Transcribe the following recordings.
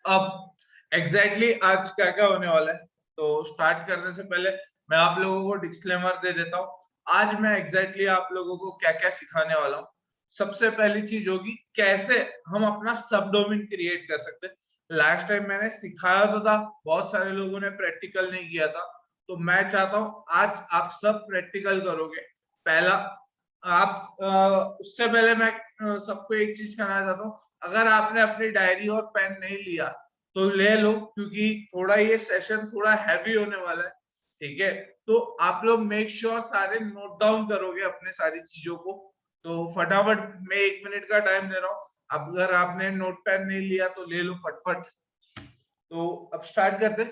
अब एग्जैक्टली आज क्या क्या होने वाला है, तो स्टार्ट करने से पहले मैं आप लोगों को डिस्क्लेमर दे देता हूँ। आज मैं एग्जैक्टली आप लोगों को क्या क्या सिखाने वाला हूँ। सबसे पहली चीज होगी कैसे हम अपना सब डोमेन क्रिएट कर सकते हैं। लास्ट टाइम मैंने सिखाया तो था, बहुत सारे लोगों ने प्रैक्टिकल नहीं किया था, तो मैं चाहता हूँ आज आप सब प्रैक्टिकल करोगे। पहला आप उससे पहले मैं सबको एक चीज कहना चाहता हूँ, अगर आपने अपनी डायरी और पेन नहीं लिया तो ले लो, क्योंकि थोड़ा ये सेशन थोड़ा हैवी होने वाला है। ठीक है, तो आप लोग मेक श्योर सारे नोट डाउन करोगे अपने सारी चीजों को। तो फटाफट मैं 1 मिनट का टाइम दे रहा हूँ, अगर आपने नोट पेन नहीं लिया तो ले लो फटफट। तो अब स्टार्ट करते हैं।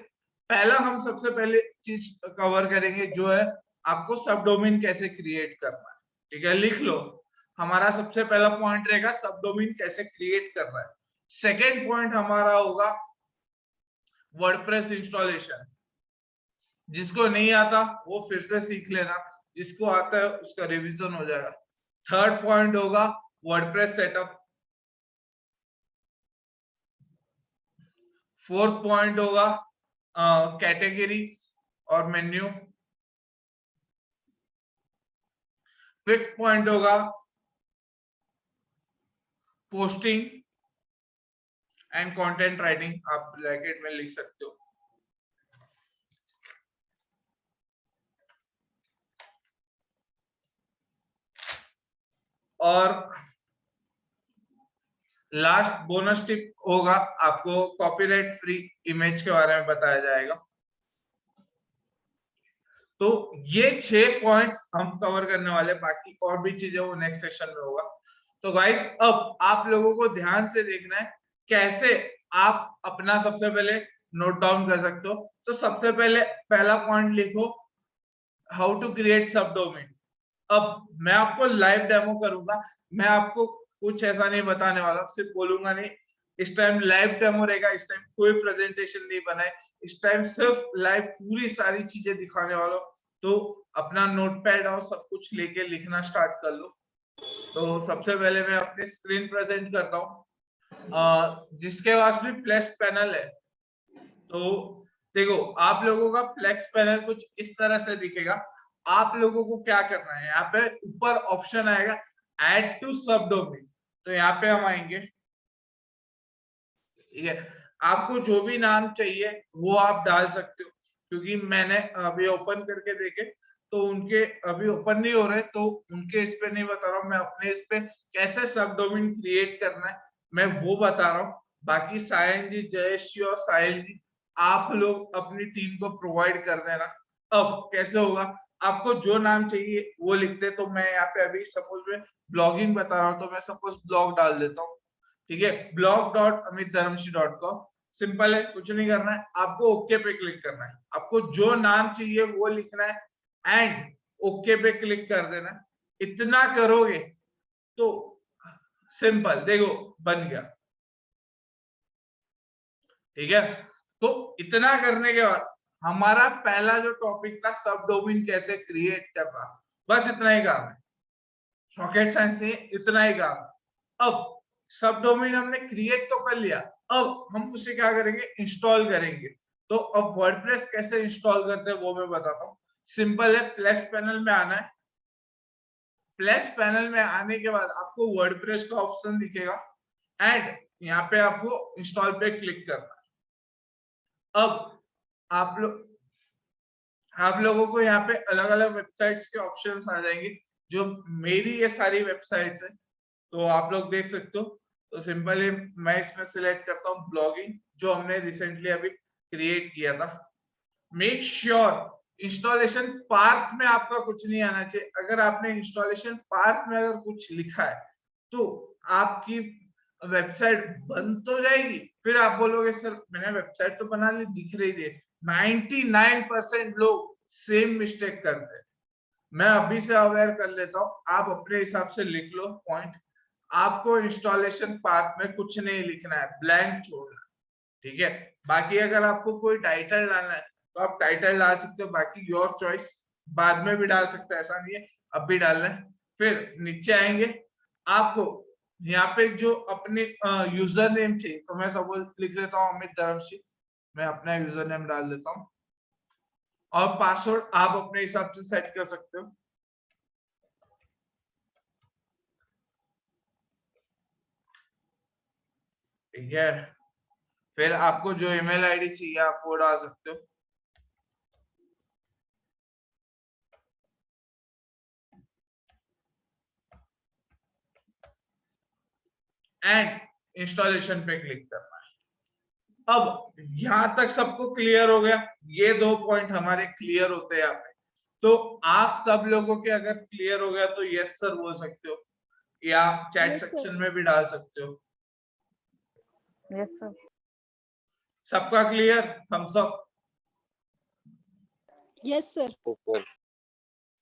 पहला हम सबसे पहले चीज कवर करेंगे जो है आपको सब डोमेन कैसे क्रिएट करना है। ठीक है, लिख लो। हमारा सबसे पहला पॉइंट रहेगा सब डोमेन कैसे क्रिएट करना है। सेकेंड पॉइंट हमारा होगा वर्डप्रेस इंस्टॉलेशन। जिसको नहीं आता वो फिर से सीख लेना, जिसको आता है उसका रिवीजन हो जाएगा। थर्ड पॉइंट होगा वर्डप्रेस सेटअप। फोर्थ पॉइंट होगा कैटेगरीज और मेन्यू। फिफ्थ पॉइंट होगा पोस्टिंग एंड कंटेंट राइटिंग, आप ब्रैकेट में लिख सकते हो। और लास्ट बोनस टिप होगा आपको कॉपीराइट फ्री इमेज के बारे में बताया जाएगा। तो ये 6 पॉइंट्स हम कवर करने वाले, बाकी और भी चीजें वो नेक्स्ट सेशन में होगा। तो गाइस अब आप लोगों को ध्यान से देखना है कैसे आप अपना सबसे पहले नोट डाउन कर सकते हो। तो सबसे पहले पहला पॉइंट लिखो, हाउ टू क्रिएट सब डोमेन। अब मैं आपको लाइव डेमो करूंगा, मैं आपको कुछ ऐसा नहीं बताने वाला, सिर्फ बोलूंगा नहीं। इस टाइम लाइव डेमो रहेगा, इस टाइम कोई प्रेजेंटेशन नहीं बनाए, इस टाइम सिर्फ लाइव पूरी सारी चीजें दिखाने वाला। तो अपना नोटपैड और सब कुछ लेके लिखना स्टार्ट कर लो। तो सबसे पहले मैं अपनी स्क्रीन प्रेजेंट करता हूँ। जिसके पास भी फ्लैश पैनल है, तो देखो आप लोगों का फ्लेक्स पैनल कुछ इस तरह से दिखेगा। आप लोगों को क्या करना है, यहाँ पे ऊपर ऑप्शन आएगा ऐड टू सब डोमेन, तो यहाँ पे हम आएंगे। ठीक है, आपको जो भी नाम चाहिए वो आप डाल सकते हो, क्योंकि मैंने अभी ओपन करके देखे तो उनके अभी ओपन नहीं हो रहे, तो उनके इस पे नहीं बता रहा हूँ, मैं अपने इस पे कैसे सब डोमेन क्रिएट करना है मैं वो बता रहा हूँ। बाकी सायन जी, जयेश जी और साहिल जी, आप लोग अपनी टीम को प्रोवाइड कर देना। अब कैसे होगा, आपको जो नाम चाहिए वो लिखते, तो मैं यहाँ पे अभी सपोज में ब्लॉगिंग बता रहा हूँ, तो मैं सपोज ब्लॉग डाल देता हूँ। ठीक है, blog.amitdharamshi.com। सिंपल है, कुछ नहीं करना है, आपको ओके पे क्लिक करना है, आपको जो नाम चाहिए वो लिखना है एंड ओके पे क्लिक कर देना है। इतना करोगे तो सिंपल देखो बन गया। ठीक है, तो इतना करने के बाद हमारा पहला जो टॉपिक था सब डोमेन कैसे क्रिएट करना, बस इतना ही काम है। रॉकेट साइंस से इतना ही काम। अब सब डोमेन हमने क्रिएट तो कर लिया, अब हम उसे क्या करेंगे, इंस्टॉल करेंगे। तो अब वर्डप्रेस कैसे इंस्टॉल करते हैं वो मैं बताता हूँ। सिंपल है, प्लस पैनल में आना है। प्लस पैनल में आने के बाद आपको वर्डप्रेस का ऑप्शन दिखेगा एंड यहाँ पे आपको इंस्टॉल पे क्लिक करना है। अब आप लोगों को यहाँ पे अलग अलग वेबसाइट्स के ऑप्शंस आ जाएंगे। जो मेरी ये सारी वेबसाइट्स है, तो आप लोग देख सकते हो। तो सिंपली मैं इसमें सिलेक्ट करता हूँ ब्लॉगिंग, जो हमने रिसेंटली अभी क्रिएट किया था। मेक श्योर इंस्टॉलेशन पार्ट में आपका कुछ नहीं आना चाहिए। अगर आपने इंस्टॉलेशन पार्ट में अगर कुछ लिखा है तो आपकी वेबसाइट बंद तो जाएगी, फिर आप बोलोगे सर मैंने वेबसाइट तो बना ली, दिख रही है। 99% लोग सेम मिस्टेक करते हैं। मैं अभी से अवेयर कर लेता हूँ, आप अपने हिसाब से लिख लो पॉइंट। आपको इंस्टॉलेशन पाथ में कुछ नहीं लिखना है, ब्लैंक छोड़ना। ठीक है, बाकी अगर आपको कोई टाइटल डालना है तो आप टाइटल डाल सकते हो, बाकी योर चॉइस, बाद में भी डाल सकते हो, ऐसा नहीं है अब भी डालना है। फिर नीचे आएंगे, आपको यहाँ पे जो अपने यूजर नेम चाहिए, तो मैं सपोज लिख लेता हूँ अमित धर्मशी, मैं अपना यूजर नेम डाल देता हूँ, और पासवर्ड आप अपने हिसाब से सेट कर सकते हो। ठीक है, फिर आपको जो ईमेल आईडी चाहिए आप वो डाल सकते हो। एंड इंस्टॉलेशन पे क्लिक करना है। अब यहां तक सबको क्लियर हो गया, ये 2 पॉइंट हमारे क्लियर होते हैं यहाँ पे। तो आप सब लोगों के अगर क्लियर हो गया तो यस सर बोल सकते हो, या आप चैट सेक्शन में भी डाल सकते हो। Yes sir. सबका clear? Thumbs up. Yes sir.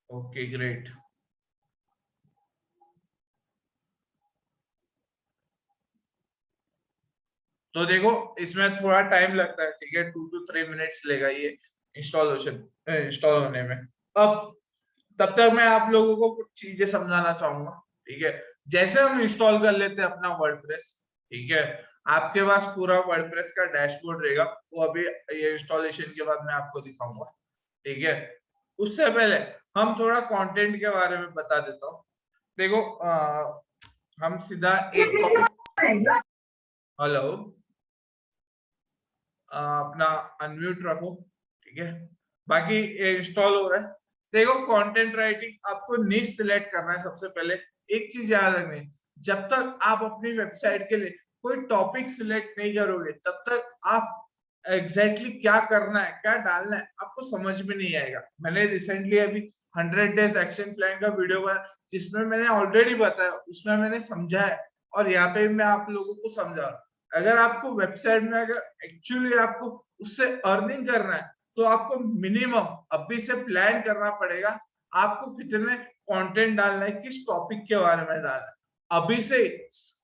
Okay great. तो देखो इसमें थोड़ा टाइम लगता है, ठीक है, 2 to 3 मिनट्स लेगा ये इंस्टॉल होने में। अब तब तक मैं आप लोगों को कुछ चीजें समझाना चाहूंगा। ठीक है, जैसे हम इंस्टॉल कर लेते हैं अपना वर्डप्रेस, ठीक है, आपके पास पूरा वर्डप्रेस का डैशबोर्ड रहेगा, वो अभी ये इंस्टॉलेशन के बाद मैं आपको दिखाऊंगा। ठीक है, उससे पहले हम थोड़ा कंटेंट के बारे में बता देता हूँ। देखो हम सीधा एक टॉपिक, हेलो, अपना अनम्यूट रखो। ठीक है, बाकी इंस्टॉल हो रहा है। देखो कंटेंट राइटिंग आपको निश सिलेक्ट करना है सबसे पहले। एक चीज याद रखनी है, जब तक आप अपनी वेबसाइट के लिए कोई टॉपिक सिलेक्ट नहीं करोगे तब तक आप एग्जैक्टली क्या करना है, क्या डालना है, आपको समझ में नहीं आएगा। मैंने रिसेंटली अभी 100 डेज एक्शन प्लान का वीडियो बनाया जिसमें मैंने ऑलरेडी बताया, उसमें मैंने समझा है, और यहाँ पे मैं आप लोगों को समझा। अगर आपको वेबसाइट में अगर एक्चुअली आपको उससे अर्निंग करना है तो आपको मिनिमम अभी से प्लान करना पड़ेगा, आपको कितने कंटेंट डालना है, किस टॉपिक के बारे में डालना है, अभी से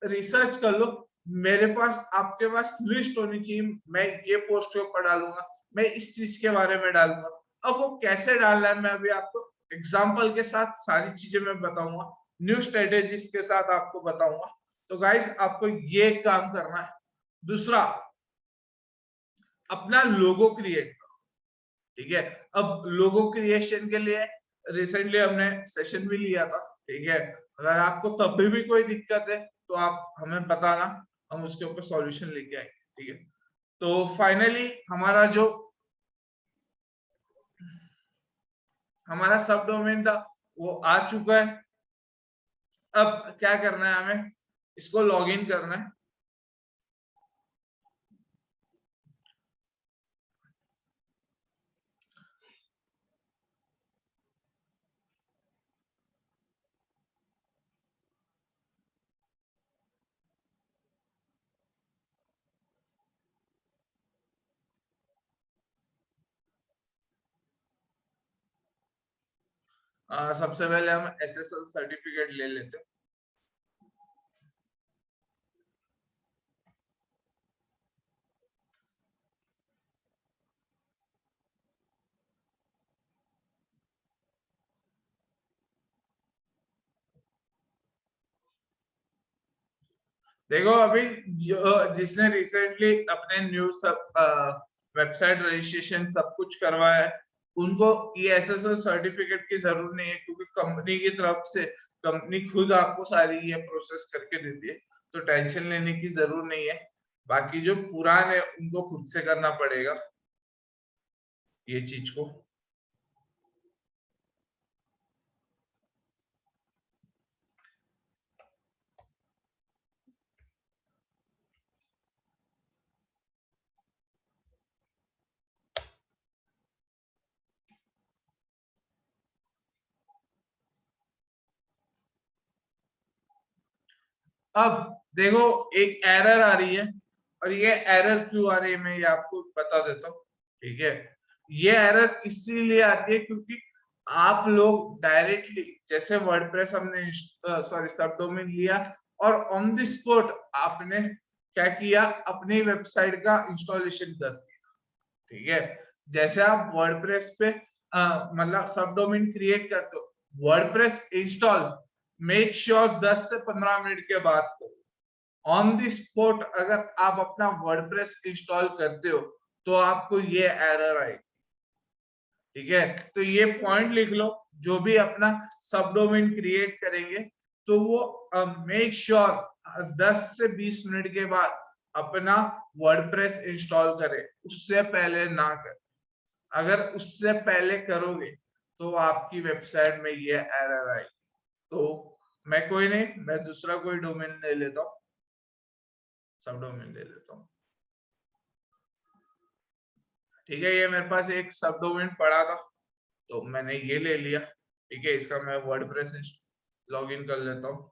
रिसर्च कर लो। मेरे पास आपके पास लिस्ट होनी चाहिए, मैं ये पोस्ट के ऊपर डालूंगा, मैं इस चीज के बारे में डालूंगा। अब वो कैसे डालना है मैं अभी आपको एग्जाम्पल के साथ सारी चीजें मैं बताऊंगा, न्यू स्ट्रेटेजीज के साथ आपको बताऊंगा। तो गाइस आपको ये काम करना है। दूसरा, अपना लोगो क्रिएट करो। ठीक है, अब लोगो क्रिएशन के लिए रिसेंटली हमने सेशन भी लिया था। ठीक है, अगर आपको तब भी कोई दिक्कत है तो आप हमें बताना, हम उसके ऊपर सॉल्यूशन लेके आएंगे। ठीक है, तो फाइनली हमारा सब डोमेन था वो आ चुका है। अब क्या करना है, हमें इसको लॉगिन करना है। सबसे पहले हम एसएसएल सर्टिफिकेट ले लेते हैं। देखो अभी जिसने रिसेंटली अपने न्यू सब वेबसाइट रजिस्ट्रेशन सब कुछ करवाया है उनको ये एसएसएल सर्टिफिकेट की जरूरत नहीं है, क्योंकि कंपनी की तरफ से कंपनी खुद आपको सारी ये प्रोसेस करके देती है, तो टेंशन लेने की जरूरत नहीं है। बाकी जो पुराने उनको खुद से करना पड़ेगा ये चीज को। अब देखो एक एरर आ रही है, और ये एरर क्यों आ रही है मैं ये आपको बता देता हूँ। ठीक है, ये एरर इसीलिए आती है क्योंकि आप लोग डायरेक्टली जैसे वर्डप्रेस हमने सॉरी सब डोमेन लिया और ऑन द स्पॉट आपने क्या किया, अपनी वेबसाइट का इंस्टॉलेशन कर दिया। ठीक है, जैसे आप वर्डप्रेस पे मतलब सब डोमेन क्रिएट करते हो, वर्डप्रेस इंस्टॉल मेक श्योर 10 से 15 मिनट के बाद को, ऑन द स्पॉट अगर आप अपना वर्डप्रेस इंस्टॉल करते हो तो आपको ये एरर आएगी। ठीक है, तो ये पॉइंट लिख लो। जो भी अपना सब डोमेन क्रिएट करेंगे तो वो मेक श्योर 10 से 20 मिनट के बाद अपना वर्डप्रेस इंस्टॉल करें, उससे पहले ना करें। अगर उससे पहले करोगे तो आपकी वेबसाइट में ये एरर आएगी। तो मैं कोई नहीं, मैं दूसरा कोई डोमेन ले लेता हूँ, सब डोमेन ले लेता हूँ। ठीक है, ये मेरे पास एक सब डोमेन पड़ा था तो मैंने ये ले लिया। ठीक है, इसका मैं वर्डप्रेस लॉगिन कर लेता हूँ।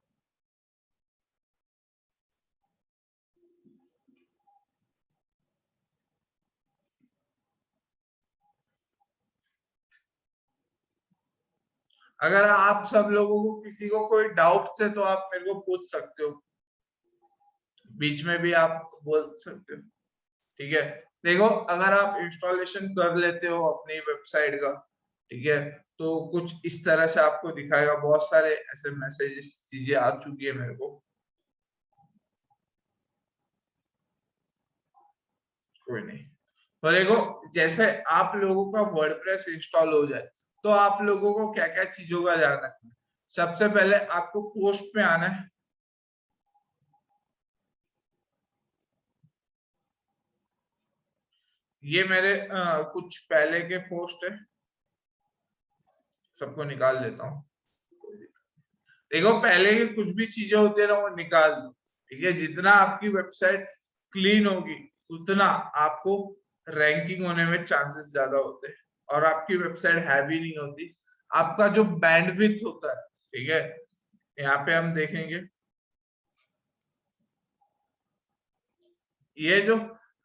अगर आप सब लोगों को किसी को कोई डाउट है तो आप मेरे को पूछ सकते हो, बीच में भी आप बोल सकते हो। ठीक है, देखो अगर आप इंस्टॉलेशन कर लेते हो अपनी वेबसाइट का, ठीक है, तो कुछ इस तरह से आपको दिखाएगा। बहुत सारे ऐसे मैसेजेस चीजें आ चुकी है मेरे को, कोई नहीं। तो देखो जैसे आप लोगों का वर्डप्रेस इंस्टॉल हो जाए तो आप लोगों को क्या क्या चीजों का ध्यान रखना है। सबसे पहले आपको पोस्ट पे आना है। ये मेरे कुछ पहले के पोस्ट है, सबको निकाल लेता हूँ। देखो पहले की कुछ भी चीजें होती है ना वो निकाल दो। ठीक है, जितना आपकी वेबसाइट क्लीन होगी उतना आपको रैंकिंग होने में चांसेस ज्यादा होते हैं और आपकी वेबसाइट हैवी नहीं होती। आपका जो बैंडविड्थ होता है, ठीक है, यहाँ पे हम देखेंगे ये जो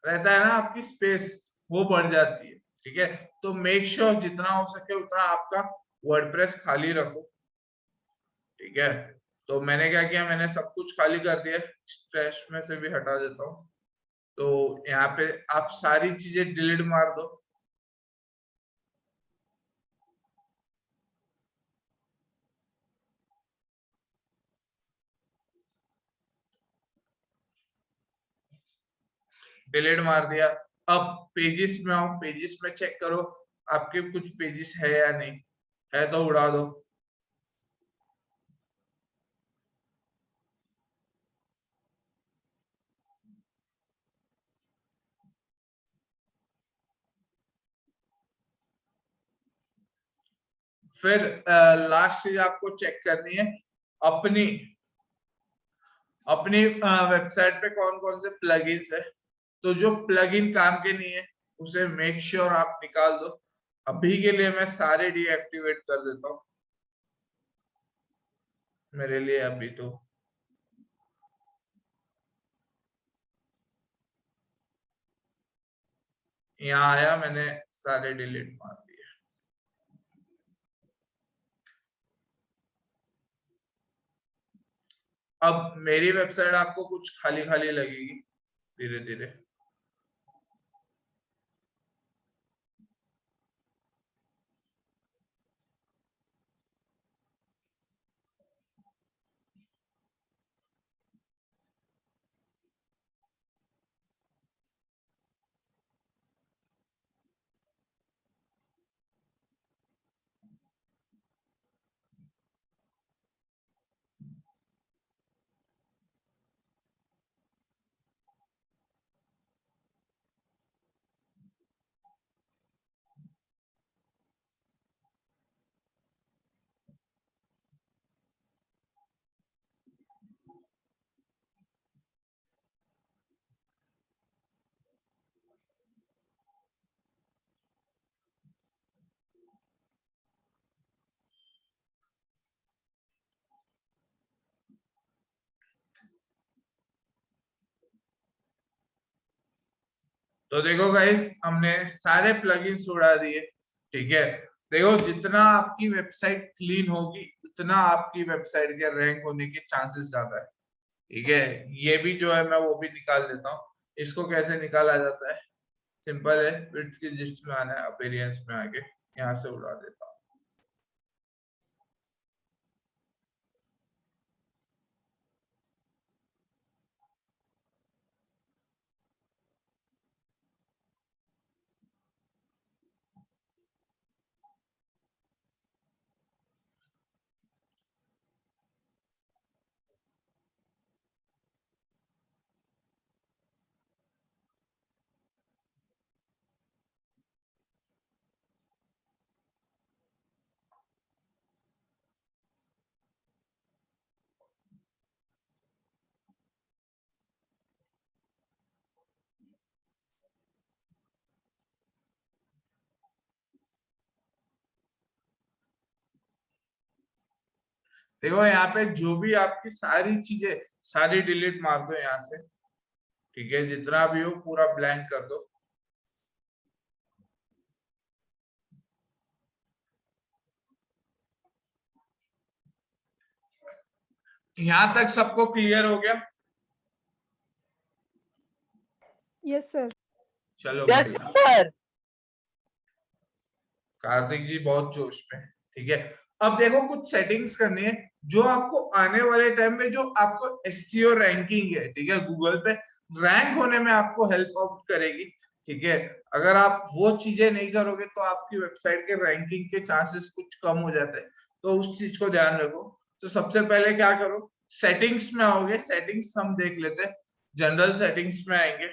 रहता है ना आपकी स्पेस वो बढ़ जाती है। ठीक है, तो मेक श्योर जितना हो सके उतना आपका वर्डप्रेस खाली रखो। ठीक है, तो मैंने क्या किया, मैंने सब कुछ खाली कर दिया, स्ट्रेस में से भी हटा देता हूँ। तो यहाँ पे आप सारी चीजें डिलीट मार दो। डिलीट मार दिया। अब पेजेस में आओ, पेजेस में चेक करो आपके कुछ पेजेस है या नहीं है, तो उड़ा दो। फिर लास्ट चीज आपको चेक करनी है, अपनी अपनी वेबसाइट पे कौन कौन से प्लगइन्स है। तो जो प्लगइन काम के नहीं है उसे मेक श्योर आप निकाल दो। अभी के लिए मैं सारे डीएक्टिवेट कर देता हूँ मेरे लिए अभी। तो यहाँ आया, मैंने सारे डिलीट मार दिए। अब मेरी वेबसाइट आपको कुछ खाली खाली लगेगी धीरे धीरे। तो देखो गाइस, हमने सारे प्लगइन्स उड़ा दिए। ठीक है, देखो जितना आपकी वेबसाइट क्लीन होगी उतना आपकी वेबसाइट के रैंक होने के चांसेस ज्यादा है। ठीक है, ये भी जो है मैं वो भी निकाल देता हूँ। इसको कैसे निकाला जाता है, सिंपल है, विड्थ की लिस्ट में आना है, अपीयरेंस में आके यहाँ से उड़ा देता हूँ। देखो यहाँ पे जो भी आपकी सारी चीजें सारी डिलीट मार दो यहाँ से, ठीक है, जितना भी हो पूरा ब्लैंक कर दो। यहाँ तक सबको क्लियर हो गया? Yes sir. चलो यस बढ़िया। सर। कार्तिक जी बहुत जोश में, ठीक है। अब देखो कुछ सेटिंग्स करनी है जो आपको आने वाले टाइम में जो आपको एसईओ रैंकिंग है, ठीक है, गूगल पे रैंक होने में आपको हेल्प आउट करेगी, ठीक है। अगर आप वो चीजें नहीं करोगे तो आपकी वेबसाइट के रैंकिंग के चांसेस कुछ कम हो जाते हैं, तो उस चीज को ध्यान रखो। तो सबसे पहले क्या करो, सेटिंग्स में आओगे, सेटिंग्स हम देख लेते हैं, जनरल सेटिंग्स में आएंगे,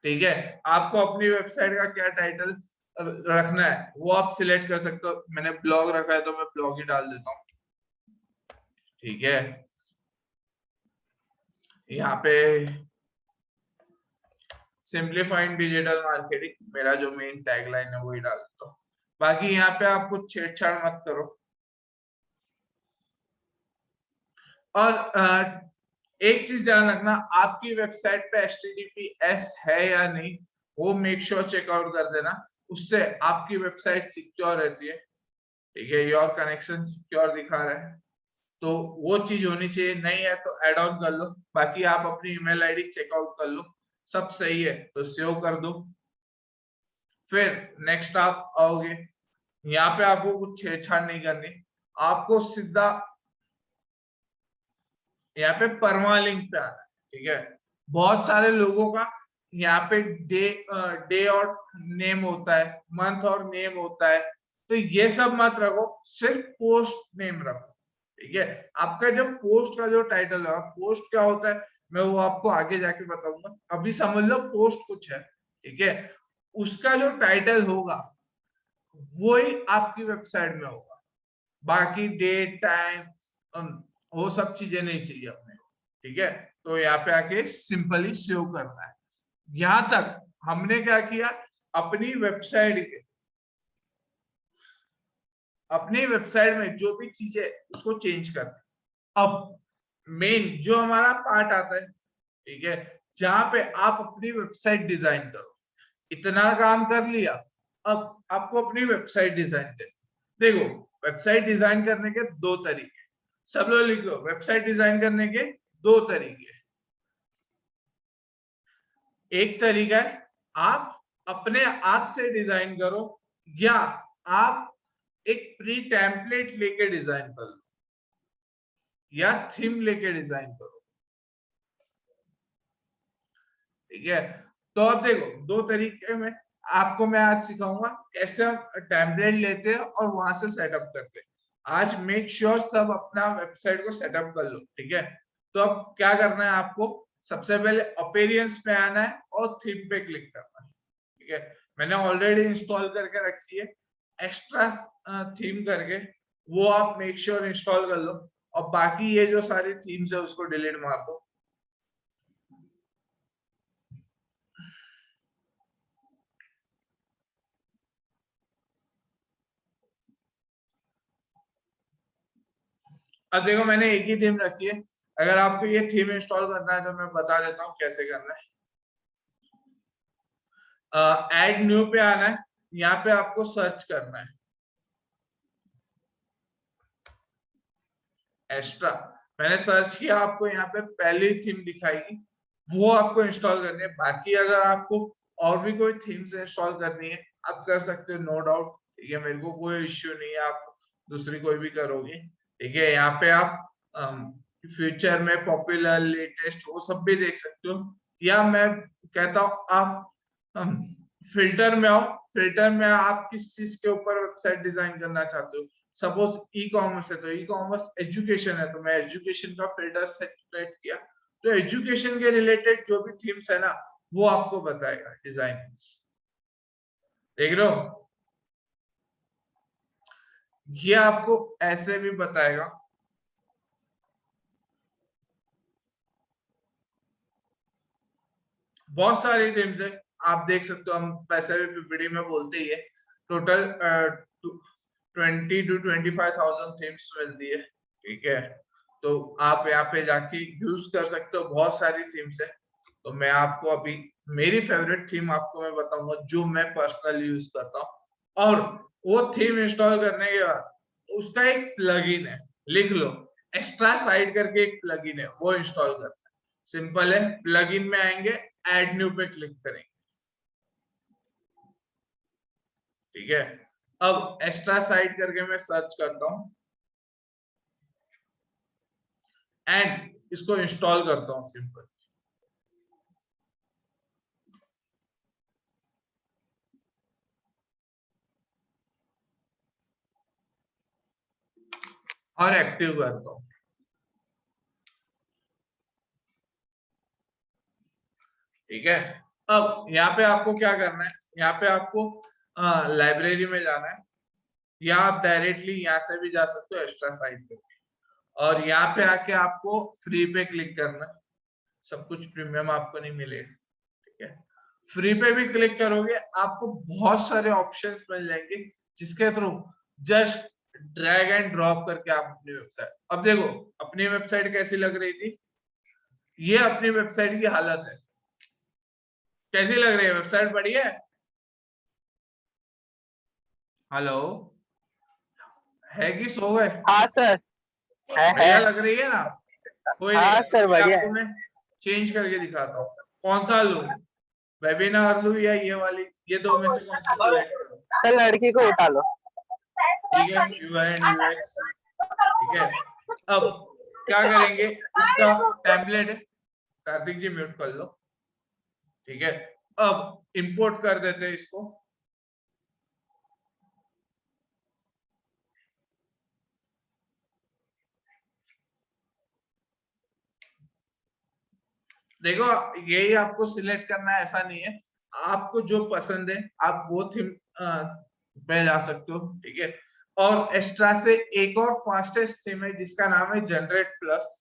ठीक है। आपको अपनी वेबसाइट का क्या टाइटल रखना है वो आप सिलेक्ट कर सकते हो। मैंने ब्लॉग रखा है तो मैं ब्लॉग ही डाल देता हूँ, ठीक है। यहाँ पे सिंप्लीफाइड डिजिटल मार्केटिंग मेरा जो मेन टैगलाइन है वही डाल देता हूँ। बाकी यहाँ पे आप कुछ छेड़छाड़ मत करो। और एक चीज ध्यान रखना, आपकी वेबसाइट पे HTTPS है या नहीं वो मेक श्योर चेकआउट कर देना, उससे आपकी वेबसाइट सिक्योर रहती है, ठीक है। योर कनेक्शन सिक्योर दिखा रहा है तो वो चीज होनी चाहिए, नहीं है तो ऐड ऑन कर लो। बाकी आप अपनी ईमेल आईडी चेकआउट कर लो, सब सही है तो सेव कर दो। फिर नेक्स्ट आप आओगे, यहाँ पे आपको कुछ छेड़छाड़ नहीं करनी, आपको सीधा यहाँ पे परमा लिंक पे आना है, ठीक है। बहुत सारे लोगों का यहाँ पे डे और नेम होता है, मंथ और नेम होता है, तो ये सब मत रखो, सिर्फ पोस्ट नेम रखो, ठीक है। आपका जब पोस्ट का जो टाइटल है, पोस्ट क्या होता है मैं वो आपको आगे जाके बताऊंगा, अभी समझ लो पोस्ट कुछ है, ठीक है। उसका जो टाइटल होगा वही आपकी वेबसाइट में होगा, बाकी डेट टाइम वो सब चीजें नहीं चाहिए अपने को, ठीक है। तो यहाँ पे आके सिंपली सेव करना है। यहां तक हमने क्या किया, अपनी वेबसाइट में जो भी चीजें उसको चेंज करना। अब मेन जो हमारा पार्ट आता है, ठीक है, जहां पे आप अपनी वेबसाइट डिजाइन करो। इतना काम कर लिया, अब आपको अपनी वेबसाइट डिजाइन करनी। देखो वेबसाइट डिजाइन करने के दो तरीके, सब लोग लिख लो, वेबसाइट डिजाइन करने के दो तरीके। एक तरीका है आप अपने आप से डिजाइन करो, या आप एक प्री टेम्पलेट लेके डिजाइन कर लो, या थीम लेके डिजाइन करो, ठीक है। तो अब देखो दो तरीके में आपको मैं आज सिखाऊंगा कैसे हम टेम्पलेट लेते हैं और वहां से सेटअप करते हैं। आज मेक श्योर सब अपना वेबसाइट को सेटअप कर लो, ठीक है। तो अब क्या करना है आपको, सबसे पहले अपीयरेंस पे आना है और थीम पे क्लिक करना है, ठीक है। मैंने ऑलरेडी इंस्टॉल करके रखी है एक्स्ट्रा थीम करके, वो आप मेक श्योर इंस्टॉल कर लो, और बाकी ये जो सारी थीम्स है उसको डिलीट मार दो। अब देखो मैंने एक ही थीम रखी है, अगर आपको ये थीम इंस्टॉल करना है तो मैं बता देता हूँ कैसे करना है। ऐड न्यू पे आना है, यहाँ पे आपको सर्च करना है एक्स्ट्रा। मैंने सर्च किया, आपको यहाँ पे पहली थीम दिखाएगी, वो आपको इंस्टॉल करनी है। बाकी अगर आपको और भी कोई थीम्स इंस्टॉल करनी है आप कर सकते हो, नो डाउट, ठीक है। मेरे को कोई इश्यू नहीं है, आप दूसरी कोई भी करोगे, ठीक है। यहाँ पे आप फ्यूचर में पॉपुलर लेटेस्ट वो सब भी देख सकते हो, या मैं कहता हूँ आप फिल्टर में आओ, फिल्टर में आप किस चीज के ऊपर वेबसाइट डिजाइन करना चाहते हो। सपोज ई कॉमर्स है तो ई कॉमर्स एजुकेशन है, तो मैं एजुकेशन का फिल्टर सेट किया, तो एजुकेशन के रिलेटेड जो भी थीम्स है ना वो आपको बताएगा डिजाइन, देख लो। ये आपको ऐसे भी बताएगा, बहुत सारी थीम्स है आप देख सकते हो। हम वैसे भी पीपीटी में बोलते ही है, टोटल 20 to 25,000 थीम्स मिलती है, ठीक है, तो आप यहाँ पे जाके यूज कर सकते हो, बहुत सारी थीम्स है। तो मैं आपको अभी मेरी फेवरेट थीम आपको मैं बताऊंगा जो मैं पर्सनली यूज करता हूँ, और वो थीम इंस्टॉल करने के बाद उसका एक प्लगइन है, लिख लो, एक्स्ट्रा साइड करके एक प्लगइन है, वो इंस्टॉल करना है। सिंपल है, प्लगइन में आएंगे, ऐड न्यू पे क्लिक करेंगे। ठीक है, अब एक्स्ट्रा साइड करके मैं सर्च करता हूं एंड इसको इंस्टॉल करता हूं सिंपल। और एक्टिव करता हूं। ठीक है, अब यहाँ पे आपको क्या करना है, यहाँ पे आपको लाइब्रेरी में जाना है, या आप डायरेक्टली यहाँ से भी जा सकते हो एक्स्ट्रा साइड करके, और यहाँ पे आके आपको फ्री पे क्लिक करना है। सब कुछ प्रीमियम आपको नहीं मिलेगा। ठीक है, फ्री पे भी क्लिक करोगे आपको बहुत सारे ऑप्शंस मिल जाएंगे, जिसके through just drag and drop करके आप अपनी वेबसाइट, अब देखो अपनी वेबसाइट कैसी लग रही थी, ये अपनी वेबसाइट की हालत है। कैसी लग रही है वेबसाइट, बढ़िया है? हेलो, है कि सो गए? हाँ सर, है बढ़िया लग रही है ना? कोई नहीं, हाँ सर, अभी बढ़िया आपको है। मैं चेंज करके दिखाता हूँ। कौन सा लूं, वेबिनार लूं या ये वाली, ये दो में से कौन सी सिलेक्ट करूं? सर लड़की को उठा लो। ठीक है, यूआई एंड यूएक्स। ठीक है, अब क्या करेंगे, इसका टेम्पलेट है, कार्तिक जी म्यूट कर लो। ठीक है, अब इंपोर्ट कर देते हैं इसको। देखो यही आपको सिलेक्ट करना है, ऐसा नहीं है, आपको जो पसंद है आप वो थीम पे जा सकते हो। ठीक है, और एक्स्ट्रा से एक और फास्टेस्ट थीम है जिसका नाम है जनरेट प्लस।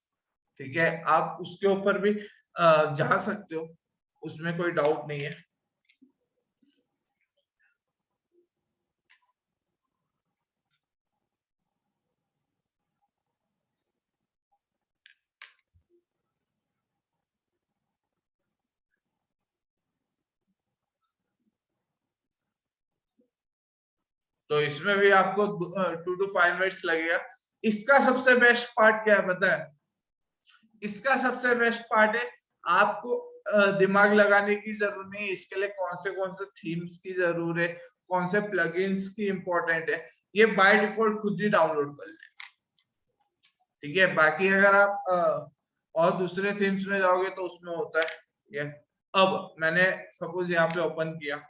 ठीक है, आप उसके ऊपर भी जा सकते हो, उसमें कोई डाउट नहीं है। तो इसमें भी आपको 2 to 5 मिनट्स लगेगा। इसका सबसे बेस्ट पार्ट क्या है पता है? इसका सबसे बेस्ट पार्ट है, आपको दिमाग लगाने की जरूरत नहीं है इसके लिए कौन से थीम्स की जरूरत है, कौन से प्लगइन्स की इंपॉर्टेंट है, ये बाय डिफॉल्ट खुद ही डाउनलोड कर ले। ठीक है, बाकी अगर आप और दूसरे थीम्स में जाओगे तो उसमें होता है। ठीक है, अब मैंने सपोज यहाँ पे ओपन किया,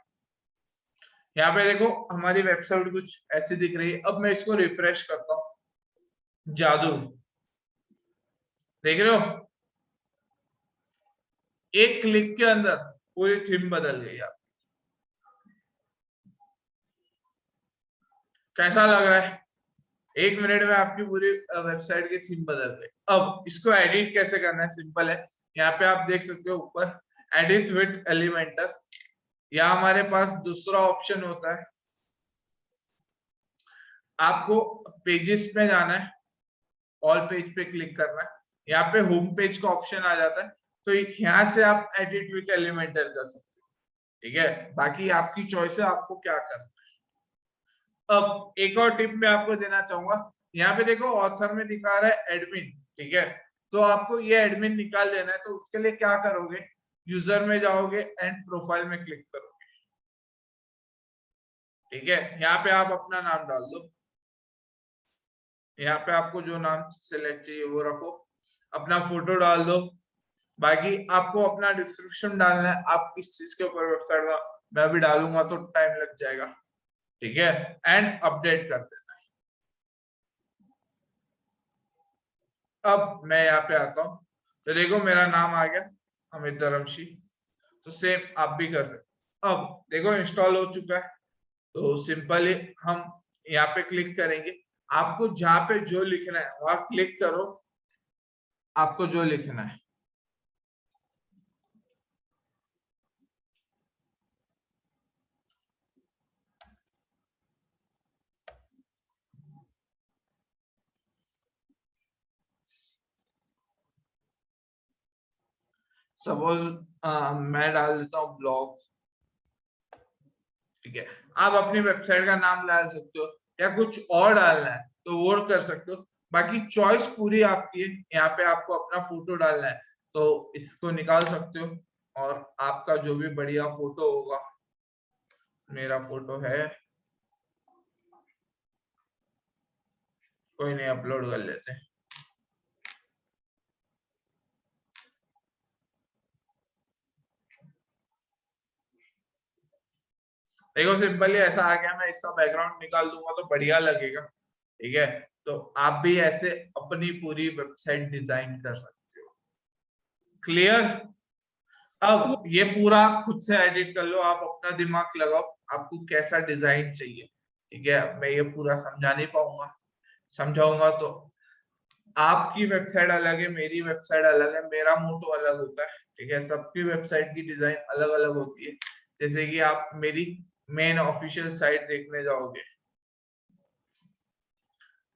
यहाँ पे देखो हमारी वेबसाइट कुछ ऐसी दिख रही है। अब मैं इसको रिफ्रेश करता हूँ, जादू देख रहे हो, एक क्लिक के अंदर पूरी थीम बदल गई। आप कैसा लग रहा है? 1 मिनट में आपकी पूरी वेबसाइट की थीम बदल गई। अब इसको एडिट कैसे करना है, सिंपल है, यहाँ पे आप देख सकते हो ऊपर एडिट विद एलिमेंटर, या हमारे पास दूसरा ऑप्शन होता है, आपको पेजेस में जाना है, ऑल पेज पे क्लिक करना है, यहाँ पे होम पेज का ऑप्शन आ जाता है, तो यहाँ से आप एडिट विद एलिमेंटर कर सकते हो। ठीक है, बाकी आपकी चॉइस है आपको क्या करना है। अब एक और टिप मैं आपको देना चाहूंगा, यहाँ पे देखो ऑथर में दिखा रहा है एडमिन। ठीक है, तो आपको ये एडमिन निकाल देना है, तो उसके लिए क्या करोगे, यूजर में जाओगे एंड प्रोफाइल में क्लिक करोगे। ठीक है, यहाँ पे आप अपना नाम डाल दो, यहाँ पे आपको जो नाम सिलेक्ट चाहिए वो रखो, अपना फोटो डाल दो, बाकी आपको अपना डिस्क्रिप्शन डालना है, आप किस चीज के ऊपर वेबसाइट का, मैं भी डालूंगा तो टाइम लग जाएगा। ठीक है, एंड अपडेट कर देना है। अब मैं यहाँ पे आता हूँ, तो देखो मेरा नाम आ गया, अमित धर्मशी। तो सेम आप भी कर सकते। अब देखो इंस्टॉल हो चुका है, तो सिंपली हम यहाँ पे क्लिक करेंगे, आपको जहां पे जो लिखना है वहां क्लिक करो, आपको जो लिखना है। सपोज मैं डाल देता हूँ ब्लॉग, ठीक है। आप अपनी वेबसाइट का नाम डाल सकते हो या कुछ और डालना है तो वो कर सकते हो, बाकी चॉइस पूरी आपकी है। यहाँ पे आपको अपना फोटो डालना है तो इसको निकाल सकते हो और आपका जो भी बढ़िया फोटो होगा, मेरा फोटो है, कोई नहीं, अपलोड कर लेते हैं। देखो सिंपली ऐसा आ गया, मैं इसका बैकग्राउंड निकाल दूंगा तो बढ़िया लगेगा, ठीक है। तो आप भी ऐसे अपनी पूरी वेबसाइट डिजाइन कर सकते हो। क्लियर? अब ये पूरा आप खुद से एडिट कर लो, आप अपना दिमाग लगाओ, आपको कैसा डिजाइन चाहिए, ठीक है। मैं ये पूरा समझा नहीं पाऊंगा, समझाऊंगा तो आपकी वेबसाइट अलग है, मेरी वेबसाइट अलग है, मेरा मोटो अलग होता है, ठीक है। सबकी वेबसाइट की डिजाइन अलग अलग होती है। जैसे कि आप मेरी मेन ऑफिशियल साइट देखने जाओगे,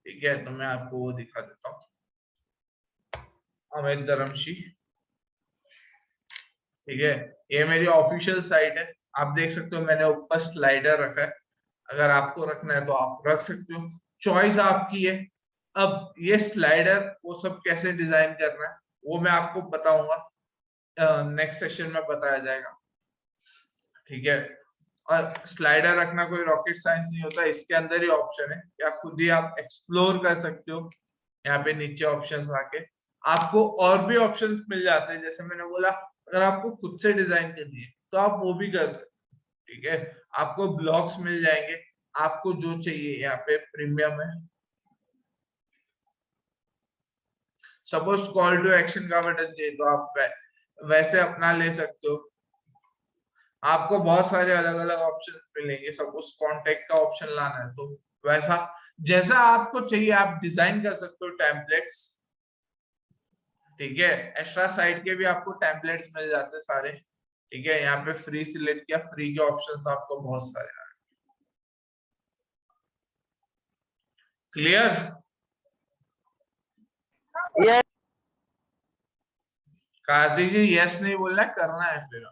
ठीक है, तो मैं आपको वो दिखा देता हूँ, अमित धर्मशी, ठीक है। ये मेरी ऑफिशियल साइट है, आप देख सकते हो मैंने ऊपर स्लाइडर रखा है, अगर आपको रखना है तो आप रख सकते हो, चॉइस आपकी है। अब ये स्लाइडर वो सब कैसे डिजाइन करना है वो मैं आपको बताऊंगा, नेक्स्ट सेशन में बताया जाएगा, ठीक है। और स्लाइडर रखना कोई रॉकेट साइंस नहीं होता, इसके अंदर ही ऑप्शन है, या खुद ही आप एक्सप्लोर कर सकते हो। यहाँ पे नीचे ऑप्शंस आके आपको और भी ऑप्शंस मिल जाते हैं, जैसे मैंने बोला अगर आपको खुद से डिजाइन करनी है तो आप वो भी कर सकते हो, ठीक है। आपको ब्लॉग्स मिल जाएंगे, आपको जो चाहिए यहाँ पे प्रीमियम है। सपोज कॉल टू एक्शन का बटन चाहिए तो आप वैसे अपना ले सकते हो, आपको बहुत सारे अलग अलग ऑप्शन मिलेंगे। सपोज कांटेक्ट का ऑप्शन लाना है तो वैसा जैसा आपको चाहिए आप डिजाइन कर सकते हो, टेम्पलेट्स, ठीक है। एक्स्ट्रा साइट के भी आपको टेम्पलेट्स मिल जाते हैं सारे, ठीक है। यहाँ पे फ्री सिलेक्ट किया, फ्री के ऑप्शंस आपको बहुत सारे आ रहे। क्लियर? ये कार्तिक जी यस नहीं बोलना है, करना है फिर,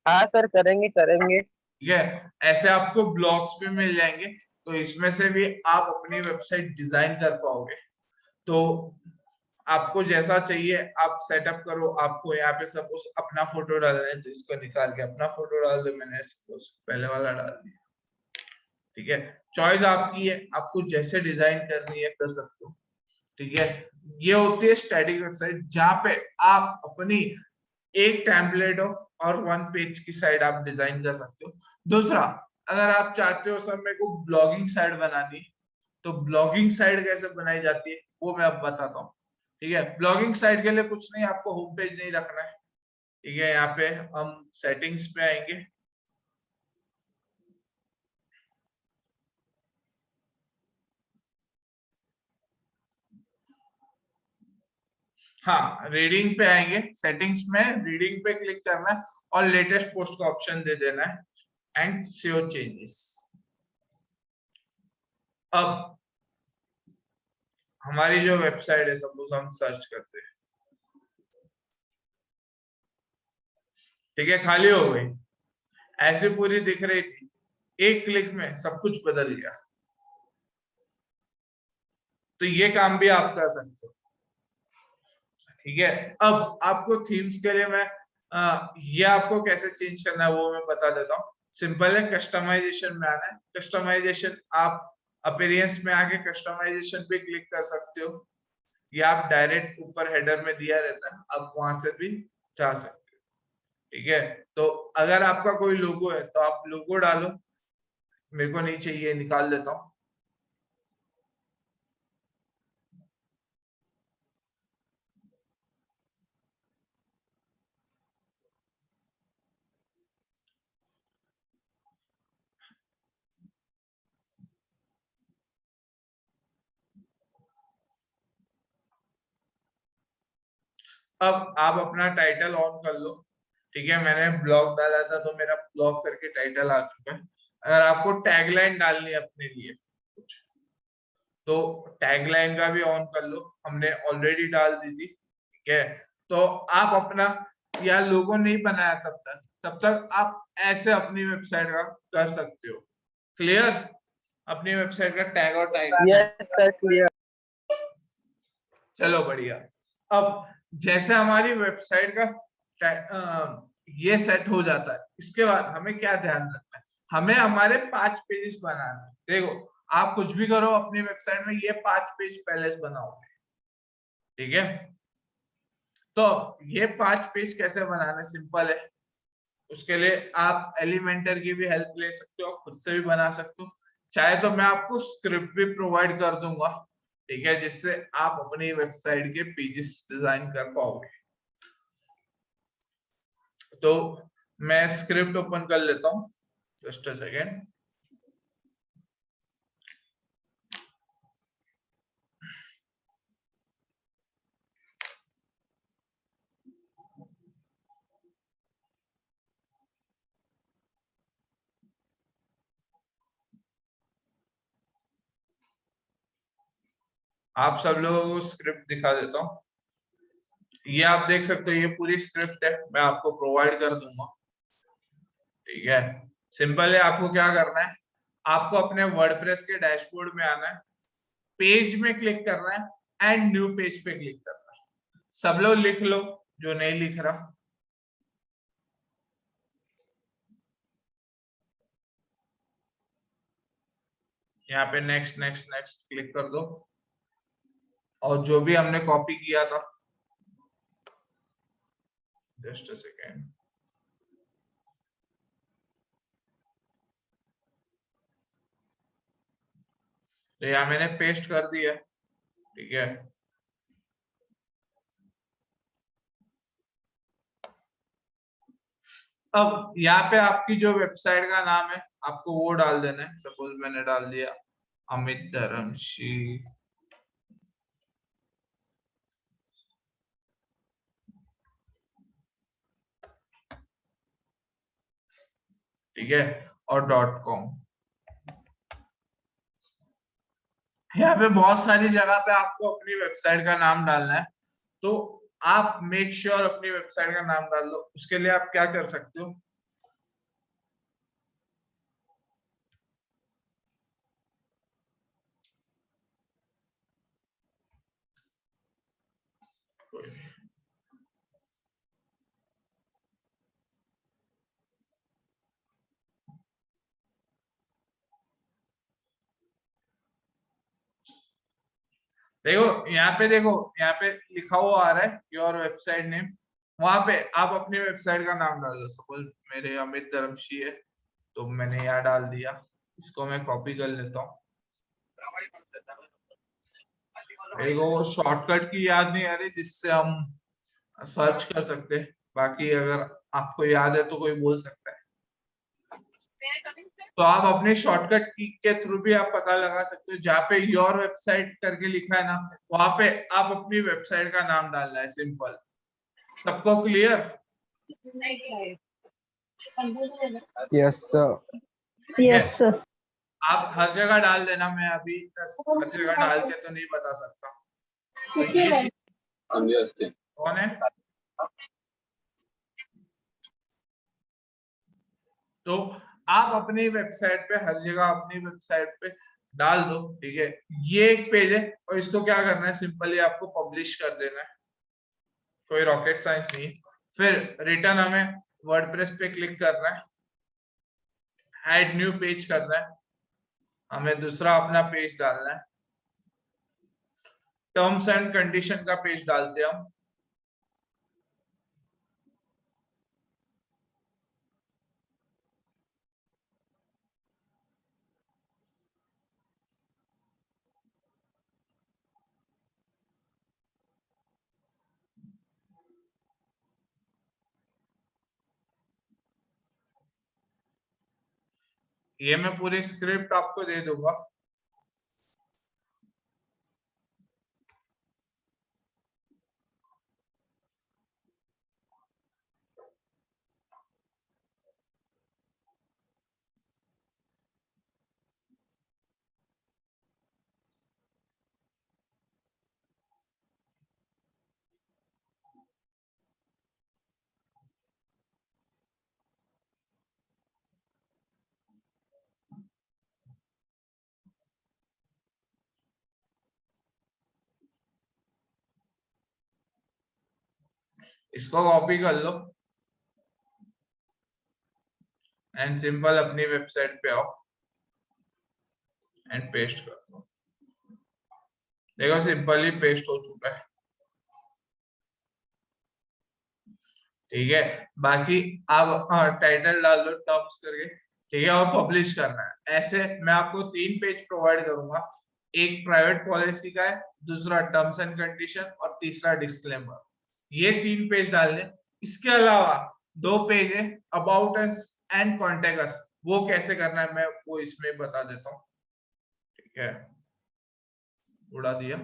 हाँ सर, करेंगे करेंगे। ठीक है। ऐसे आपको ब्लॉग्स भी मिल जाएंगे तो इसमें से भी आप अपनी वेबसाइट डिजाइन कर पाओगे। तो आपको जैसा चाहिए आप सेटअप करो, आपको यहाँ पे सपोज अपना फोटो डालना है तो इसको निकाल के अपना फोटो डाल दो, मैंने सपोज पहले वाला डाल दिया, ठीक है। चॉइस आपकी है, आपको जैसे डिजाइन करनी है कर सकते हो, ठीक है। ये होती है स्टैटिक वेबसाइट जहाँ पे आप अपनी एक टेम्पलेट हो और वन पेज की साइट आप डिजाइन कर सकते हो। दूसरा, अगर आप चाहते हो सर मेरे को ब्लॉगिंग साइट बनानी, तो ब्लॉगिंग साइट कैसे बनाई जाती है वो मैं अब बताता हूँ, ठीक है। ब्लॉगिंग साइट के लिए कुछ नहीं, आपको होम पेज नहीं रखना है, ठीक है। यहाँ पे हम सेटिंग्स पे आएंगे, हाँ रीडिंग पे आएंगे, सेटिंग्स में रीडिंग पे क्लिक करना है और लेटेस्ट पोस्ट का ऑप्शन दे देना है एंड सेव चेंजेस। अब हमारी जो वेबसाइट है सपोज हम सर्च करते हैं, ठीक है, खाली हो गई, ऐसे पूरी दिख रही थी, एक क्लिक में सब कुछ बदल गया। तो ये काम भी आप कर सकते हो, ठीक है। अब आपको थीम्स के लिए मैं ये आपको कैसे चेंज करना है वो मैं बता देता हूँ। सिंपल है, कस्टमाइजेशन में आना है, कस्टमाइजेशन आप अपीयरेंस में आके कस्टमाइजेशन पे क्लिक कर सकते हो, या आप डायरेक्ट ऊपर हेडर में दिया रहता है आप वहां से भी जा सकते हो, ठीक है। तो अगर आपका कोई लोगो है तो आप लोगो डालो, मेरे को नहीं चाहिए, निकाल देता हूँ। अब आप अपना टाइटल ऑन कर लो, ठीक है। मैंने ब्लॉग डाला था तो मेरा ब्लॉग करके टाइटल आ चुका है। अगर आपको टैगलाइन डालनी है अपने लिए कुछ, तो टैगलाइन का भी ऑन कर लो, हमने ऑलरेडी डाल दी थी, ठीक है। तो आप अपना या लोगो नहीं बनाया तब तक आप ऐसे अपनी वेबसाइट का कर सकते हो। क्लियर? अपनी वेबसाइट का टैग और टाइटल। Yes sir clear. चलो बढ़िया। अब जैसे हमारी वेबसाइट का ये सेट हो जाता है, इसके बाद हमें क्या ध्यान रखना है? हमें हमारे 5 पेजेस बनाना है। देखो, आप कुछ भी करो अपनी वेबसाइट में, ये 5 पेज पहले से बनाओगे, ठीक है? तो ये 5 पेज कैसे बनाना? सिंपल है। उसके लिए आप एलिमेंटर की भी हेल्प ले सकते हो, खुद से भी बना सकते हो। चाहे तो मैं आपको स्क्रिप्ट भी प्रोवाइड कर दूंगा, ठीक है, जिससे आप अपनी वेबसाइट के पेजेस डिजाइन कर पाओगे। तो मैं स्क्रिप्ट ओपन कर लेता हूं, जस्ट अ सेकेंड। आप सब लोगों को स्क्रिप्ट दिखा देता हूँ। ये आप देख सकते हो, ये पूरी स्क्रिप्ट है, मैं आपको प्रोवाइड कर दूंगा, ठीक है? सिंपल है। आपको क्या करना है? आपको अपने वर्डप्रेस के डैशबोर्ड में आना है, पेज में क्लिक करना है एंड न्यू पेज पे क्लिक करना है। सब लोग लिख लो जो नहीं लिख रहा। यहाँ पे नेक्स्ट नेक्स्ट नेक्स्ट क्लिक कर दो, और जो भी हमने कॉपी किया था, जस्ट अ सेकेंड, तो यहाँ मैंने पेस्ट कर दिया, ठीक है? अब यहाँ पे आपकी जो वेबसाइट का नाम है, आपको वो डाल देना है। सपोज मैंने डाल दिया अमित धर्मशी, ठीक है, और .com। यहाँ पे बहुत सारी जगह पे आपको अपनी वेबसाइट का नाम डालना है, तो आप मेक श्योर अपनी वेबसाइट का नाम डाल दो। उसके लिए आप क्या कर सकते हो? देखो, यहाँ पे लिखा हुआ आ रहा है योर वेबसाइट नेम। वहां पे आप अपनी वेबसाइट का नाम डाल दो। सपोज मेरे अमित धर्मशी है, तो मैंने यहाँ डाल दिया। इसको मैं कॉपी कर लेता हूँ। देखो, शॉर्टकट की याद नहीं आ रही जिससे हम सर्च कर सकते हैं। बाकी अगर आपको याद है तो कोई बोल सकता है। तो आप अपने शॉर्टकट की के थ्रू भी आप पता लगा सकते हो। जहाँ पे योर वेबसाइट करके लिखा है ना, वहां पे आप अपनी वेबसाइट का नाम डालना है। सिंपल। सबको clear? Yes sir. Yes sir. आप हर जगह डाल देना, मैं अभी हर जगह डाल के तो नहीं बता सकता। तो ये चीज कौन है? तो आप अपनी वेबसाइट पे हर जगह अपनी वेबसाइट पे डाल दो, ठीक है? ये एक पेज है, और इसको क्या करना है? सिंपली आपको पब्लिश कर देना है। कोई रॉकेट साइंस नहीं। फिर रिटर्न हमें वर्डप्रेस पे क्लिक करना है, ऐड न्यू पेज करना है, हमें दूसरा अपना पेज डालना है। टर्म्स एंड कंडीशन का पेज डालते हैं हम। ये मैं पूरी स्क्रिप्ट आपको दे दूंगा। इसको कॉपी कर लो एंड सिंपल अपनी वेबसाइट पे आओ एंड पेस्ट कर दो। देखो सिंपली पेस्ट हो चुका है, ठीक है। बाकी आप टाइटल डाल दो टर्म्स करके, ठीक है, और पब्लिश करना है। ऐसे मैं आपको 3 पेज प्रोवाइड करूंगा, एक प्राइवेट पॉलिसी का है, दूसरा टर्म्स एंड कंडीशन और तीसरा डिस्क्लेमर। ये 3 पेज डालने। इसके अलावा 2 पेज है about us and contact us, वो कैसे करना है मैं वो इसमें बता देता हूँ, ठीक है। उड़ा दिया।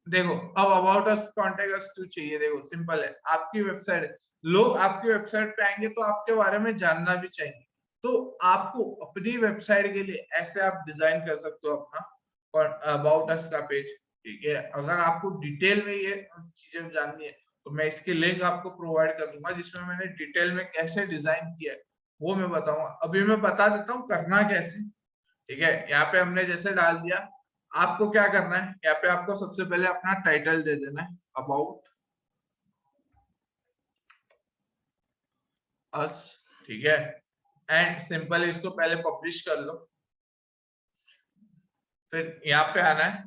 देखो अब अबाउट अस कॉन्टेक्ट अस क्यों चाहिए, देखो सिंपल है, आपकी वेबसाइट, लोग आपकी वेबसाइट पे आएंगे तो आपके बारे में जानना भी चाहिए। तो आपको अपनी वेबसाइट के लिए ऐसे आप डिजाइन कर सकते हो अपना अबाउट अस का पेज, ठीक है। अगर आपको डिटेल में ये चीजें जाननी है तो मैं इसकी लिंक आपको प्रोवाइड कर दूंगा, जिसमें मैंने डिटेल में कैसे डिजाइन किया है वो मैं बताऊंगा। अभी मैं बता देता हूँ करना कैसे, ठीक है। यहाँ पे हमने जैसे डाल दिया, आपको क्या करना है, यहाँ पे आपको सबसे पहले अपना टाइटल दे देना है अबाउट अस, ठीक है। एंड सिंपल इसको पहले पब्लिश कर लो। फिर यहाँ पे आना है,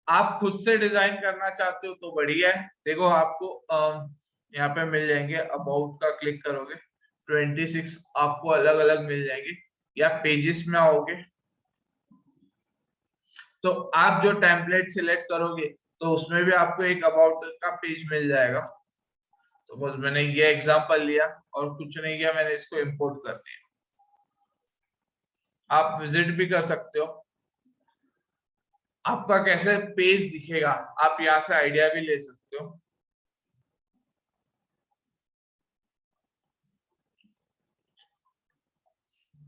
आप खुद से डिजाइन करना चाहते हो तो बढ़िया है। देखो आपको यहाँ पे मिल जाएंगे, अबाउट का क्लिक करोगे 26 आपको अलग अलग मिल जाएंगे, या पेजेस में आओगे तो आप जो टेम्पलेट सिलेक्ट करोगे तो उसमें भी आपको एक अबाउट का पेज मिल जाएगा। सपोज मैंने ये एग्जांपल लिया और कुछ नहीं किया, मैंने इसको इंपोर्ट कर दिया। आप विजिट भी कर सकते हो, आपका कैसे पेज दिखेगा आप यहाँ से आइडिया भी ले सकते हो।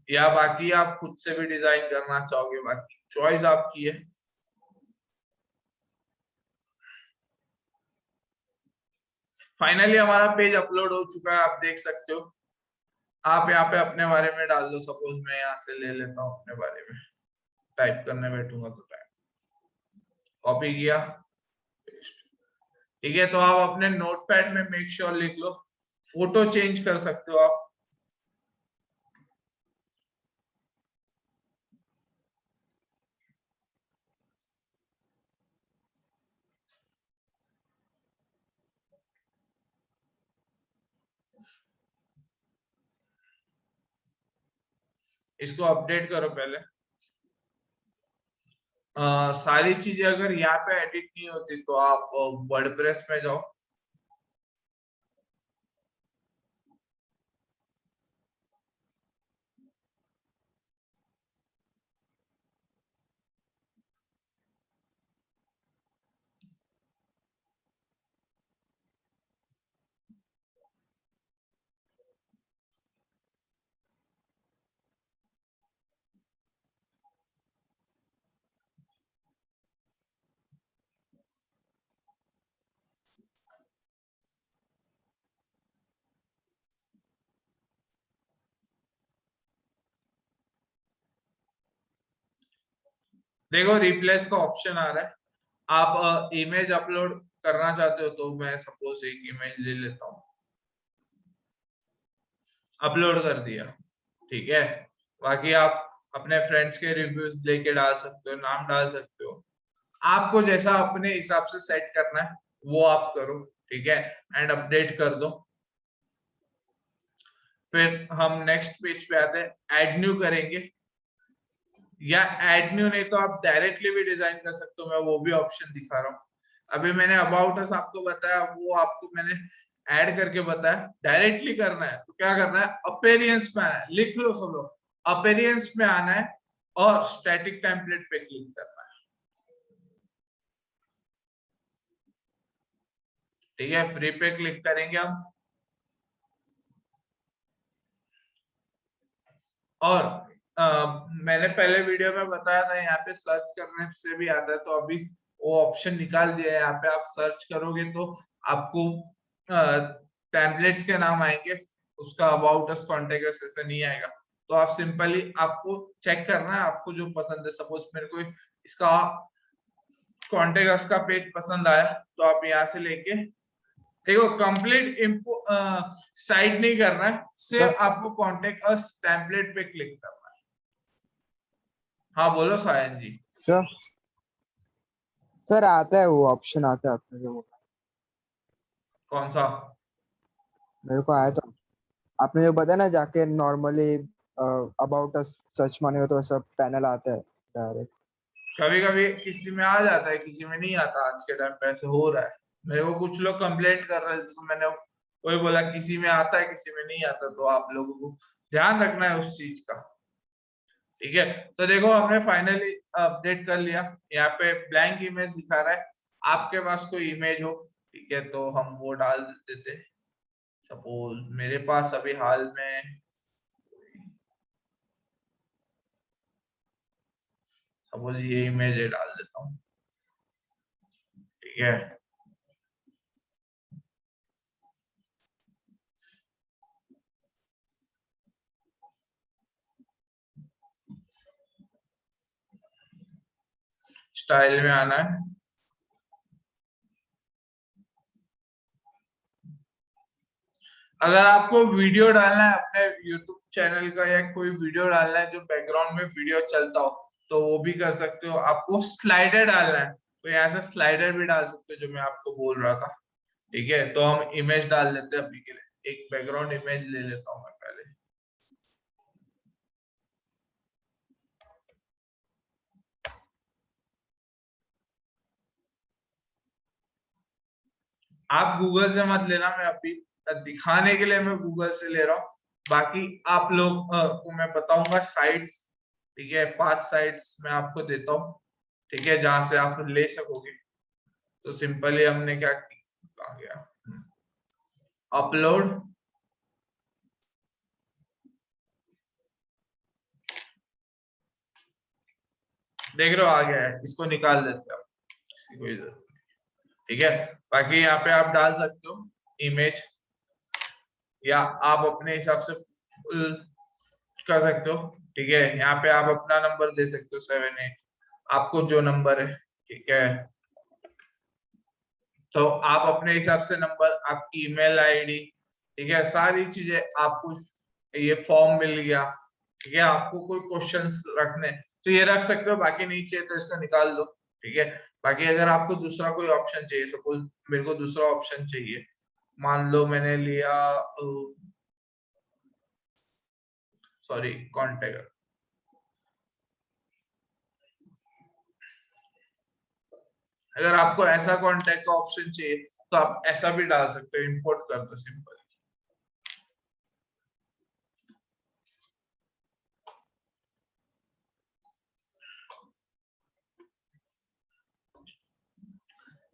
या बाकी आप खुद से भी डिजाइन करना चाहोगे, बाकी चॉइस आपकी है। फाइनली हमारा पेज अपलोड हो चुका है, आप देख सकते हो। आप यहाँ पे अपने बारे में डाल दो, सपोज मैं यहाँ से ले लेता हूँ अपने बारे में, टाइप करने बैठूंगा तो टाइप कॉपी किया, ठीक है। तो आप अपने नोटपैड में मेक श्योर लिख लो, फोटो चेंज कर सकते हो आप। इसको अपडेट करो पहले। सारी चीजें अगर यहाँ पे एडिट नहीं होती तो आप वर्डप्रेस में जाओ, देखो रिप्लेस का ऑप्शन आ रहा है। आप इमेज अपलोड करना चाहते हो तो मैं सपोज एक इमेज ले लेता हूँ, अपलोड कर दिया, ठीक है। बाकी आप अपने फ्रेंड्स के रिव्यूज लेके डाल सकते हो, नाम डाल सकते हो, आपको जैसा अपने हिसाब से सेट करना है वो आप करो, ठीक है। एंड अपडेट कर दो। फिर हम नेक्स्ट पेज पे आते हैं, ऐड न्यू करेंगे, या ऐड न्यू नहीं तो आप डायरेक्टली भी डिजाइन कर सकते हो, मैं वो भी ऑप्शन दिखा रहा हूँ। अभी मैंने अबाउट अस आपको बताया, वो आपको मैंने ऐड करके बताया। डायरेक्टली करना है तो क्या करना है, अपीयरेंस में आना है, लिख लो सब लोग, अपीयरेंस में आना है और स्टैटिक टेम्पलेट पे क्लिक करना है, ठीक है। फ्री पे क्लिक करेंगे हम, और मैंने पहले वीडियो में बताया था यहाँ पे सर्च करने से भी आता है, तो अभी वो ऑप्शन निकाल दिया है। यहाँ पे आप सर्च करोगे तो आपको टेम्पलेट्स के नाम आएंगे, उसका अबाउट अस कॉन्टेक्ट अस ऐसे नहीं आएगा। तो आप सिंपली आपको चेक करना है आपको जो पसंद है। सपोज मेरे को इसका कॉन्टेक्ट का पेज पसंद आया तो आप यहाँ से लेके देखो, कंप्लीट साइट नहीं करना है, सिर्फ आपको कॉन्टेक्ट अस टेम्पलेट पे क्लिक करना है। हाँ बोलो सायन जी। सर सर आता है वो ऑप्शन आता है आपने जो कौन सा? मेरे को आया था, आपने जो बताया ना जाके नॉर्मली अबाउट अस सर्च मारेगा तो ऐसा पैनल आता है डायरेक्ट। कभी कभी किसी में आ जाता है, किसी में नहीं आता। आज के टाइम पे ऐसे हो रहा है। मेरे को कुछ लोग कंप्लेंट कर रहे थे तो मैंने वही बोला, किसी में आता है किसी में नहीं आता, तो आप लोगों को ध्यान रखना है उस चीज का। ठीक है, तो देखो हमने फाइनली अपडेट कर लिया। यहाँ पे ब्लैंक इमेज दिखा रहा है। आपके पास कोई इमेज हो, ठीक है, तो हम वो डाल देते। सपोज मेरे पास अभी हाल में, सपोज ये इमेज डाल देता हूँ, ठीक है। स्टाइल में आना है। अगर आपको वीडियो डालना है अपने YouTube चैनल का, या कोई वीडियो डालना है जो बैकग्राउंड में वीडियो चलता हो, तो वो भी कर सकते हो। आपको स्लाइडर डालना है तो यहाँ से स्लाइडर भी डाल सकते हो, जो मैं आपको बोल रहा था। ठीक है, तो हम इमेज डाल लेते हैं अभी के लिए। एक बैकग्राउंड इमेज ले लेता हूँ मैं पहले। आप गूगल से मत लेना, मैं अभी दिखाने के लिए मैं गूगल से ले रहा हूँ। बाकी आप लोग को मैं बताऊंगा साइट्स। ठीक है, 5 साइट्स मैं आपको देता हूँ, ठीक है, जहां से आप ले सकोगे। तो सिंपली हमने क्या कहा गया, अपलोड। देख रहे हो आ गया है, इसको निकाल देते हो, इसकी कोई जरूरत नहीं। ठीक है, बाकी यहाँ पे आप डाल सकते हो इमेज, या आप अपने हिसाब से फुल कर सकते हो। ठीक है, यहाँ पे आप अपना नंबर दे सकते हो 78, आपको जो नंबर है। ठीक है, तो आप अपने हिसाब से नंबर, आपकी ईमेल आईडी, ठीक है, सारी चीजें आपको, ये फॉर्म मिल गया। ठीक है, आपको कोई क्वेश्चंस रखने तो ये रख सकते हो, बाकी नहीं चाहिए तो इसको निकाल दो। ठीक है, बाकी अगर आपको दूसरा कोई ऑप्शन चाहिए, सपोज मेरे को दूसरा ऑप्शन चाहिए, मान लो मैंने लिया, सॉरी, कॉन्टेक्ट। अगर आपको ऐसा कॉन्टेक्ट का ऑप्शन चाहिए तो आप ऐसा भी डाल सकते हो, इंपोर्ट कर दो सिंपल।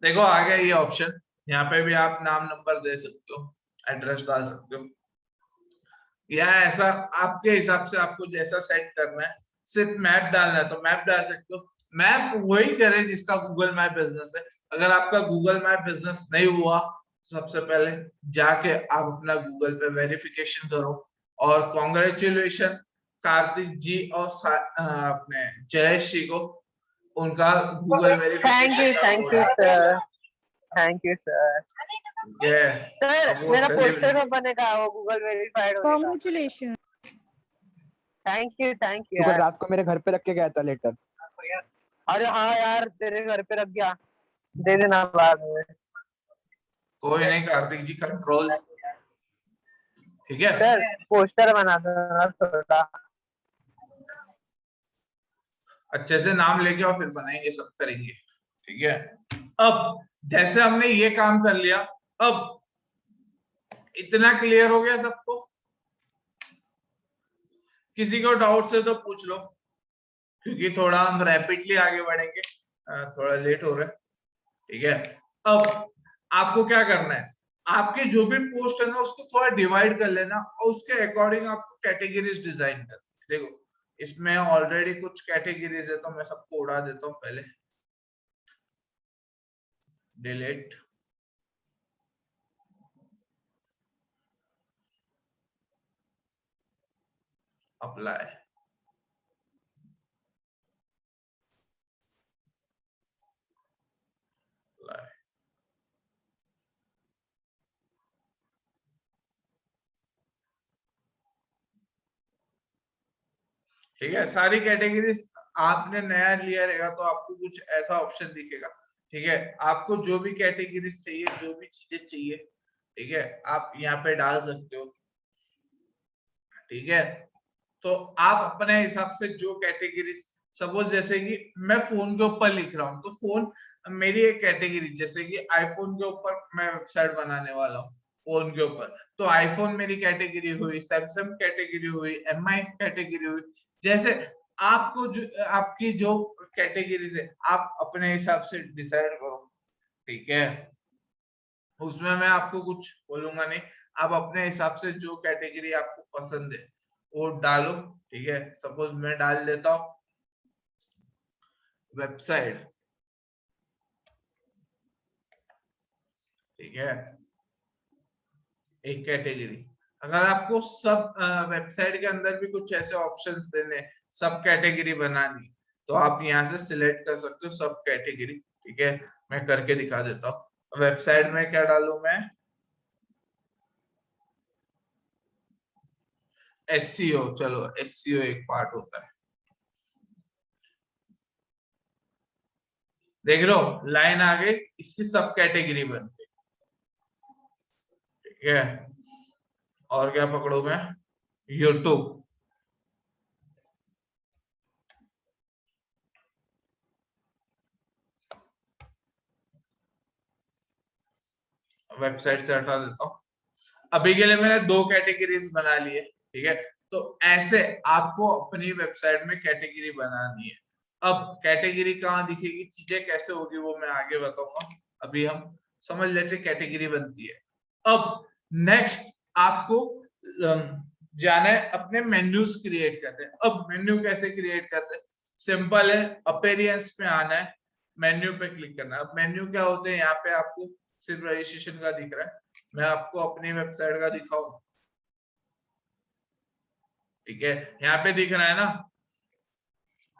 देखो आ गया ये ऑप्शन। यहाँ पे भी आप नाम नंबर दे सकते हो, एड्रेस डाल सकते हो, या ऐसा आपके हिसाब से आपको जैसा सेट करना है। सिर्फ मैप डालना है तो मैप डाल सकते हो। मैप वही करे जिसका गूगल मैप बिजनेस है। अगर आपका गूगल मैप बिजनेस नहीं हुआ, सबसे पहले जाके आप अपना गूगल पे वेरिफिकेशन करो। और कॉन्ग्रेचुलेशन कार्तिक जी और अपने जयेश जी को, उनका गूगल थैंक वेरिफिकेशन यू का थैंक कोड यू आ गया। Sir, thank you sir. Sir अब सर वो मेरा पोस्टर सेलिब्रेट। कब बनेगा वो गूगल वेरीफाइड होने का? Congratulations. थैंक यू तू कल यार। रात को मेरे घर पे रख के गया था लेटर। अरे हाँ यार, तेरे घर पे रख गया, दे देना बाद में। कोई नहीं कार्तिक जी, कंट्रोल। ठीक है, सर पोस्टर बना देना थोड़ा। अच्छे से नाम लेके और फिर बनाएंगे, सब करेंगे। ठीक है, अब जैसे हमने ये काम कर लिया, अब इतना क्लियर हो गया सबको? किसी को डाउट से तो पूछ लो, क्योंकि थोड़ा हम रैपिडली आगे बढ़ेंगे, थोड़ा लेट हो रहा है। ठीक है, अब आपको क्या करना है, आपके जो भी पोस्ट है ना उसको थोड़ा डिवाइड कर लेना, और उसके अकॉर्डिंग आपको कैटेगरीज डिजाइन कर। देखो इसमें ऑलरेडी कुछ कैटेगरीज है, तो मैं सबको उड़ा देता हूँ पहले, डिलीट। अप्लाई। ठीक है, सारी कैटेगरीज आपने नया लिया रहेगा तो आपको कुछ ऐसा ऑप्शन दिखेगा। ठीक है, आपको जो भी कैटेगरीज चाहिए, जो भी चीजें चाहिए, ठीक है, आप यहाँ पे डाल सकते हो। ठीक है, तो आप अपने हिसाब से जो कैटेगरीज, सपोज जैसे कि मैं फोन के ऊपर लिख रहा हूँ तो फोन मेरी एक कैटेगरी, जैसे कि आईफोन के ऊपर मैं वेबसाइट बनाने वाला हूँ फोन के ऊपर, तो आईफोन मेरी कैटेगरी हुई, सैमसंग कैटेगरी हुई, एमआई कैटेगरी हुई। जैसे आपको जो आपकी जो कैटेगरीज है आप अपने हिसाब से डिसाइड करो। ठीक है, उसमें मैं आपको कुछ बोलूंगा नहीं, आप अपने हिसाब से जो कैटेगरी आपको पसंद है वो डालो। ठीक है, सपोज मैं डाल देता हूँ वेबसाइट। ठीक है, एक कैटेगरी। अगर आपको सब वेबसाइट के अंदर भी कुछ ऐसे ऑप्शंस देने, सब कैटेगरी बनानी, तो आप यहाँ से सिलेक्ट कर सकते हो सब कैटेगरी। ठीक है, मैं करके दिखा देता हूँ। वेबसाइट में क्या डालू मैं, एससीओ, चलो एससीओ एक पार्ट होता है। देख लो लाइन आ गई, इसकी सब कैटेगरी बन गई। ठीक है, और क्या पकड़ू मैं, यूट्यूब। वेबसाइट से हटा देता हूँ। अभी के लिए मैंने 2 कैटेगरीज बना ली है। ठीक है, तो ऐसे आपको अपनी वेबसाइट में कैटेगरी बनानी है। अब कैटेगरी कहाँ दिखेगी, चीजें कैसे होगी वो मैं आगे बताऊंगा। अभी हम समझ लेते कैटेगरी बनती है। अब नेक्स्ट आपको जाना है अपने मेन्यूज क्रिएट करते हैं। अब मेन्यू कैसे क्रिएट करते हैं, सिंपल है, अपीयरेंस पे आना है, मेन्यू पे क्लिक करना है। अब मेन्यू क्या होते हैं, यहाँ पे आपको सिर्फ रजिस्ट्रेशन का दिख रहा है, मैं आपको अपनी वेबसाइट का दिखाऊं। ठीक है, यहाँ पे दिख रहा है ना,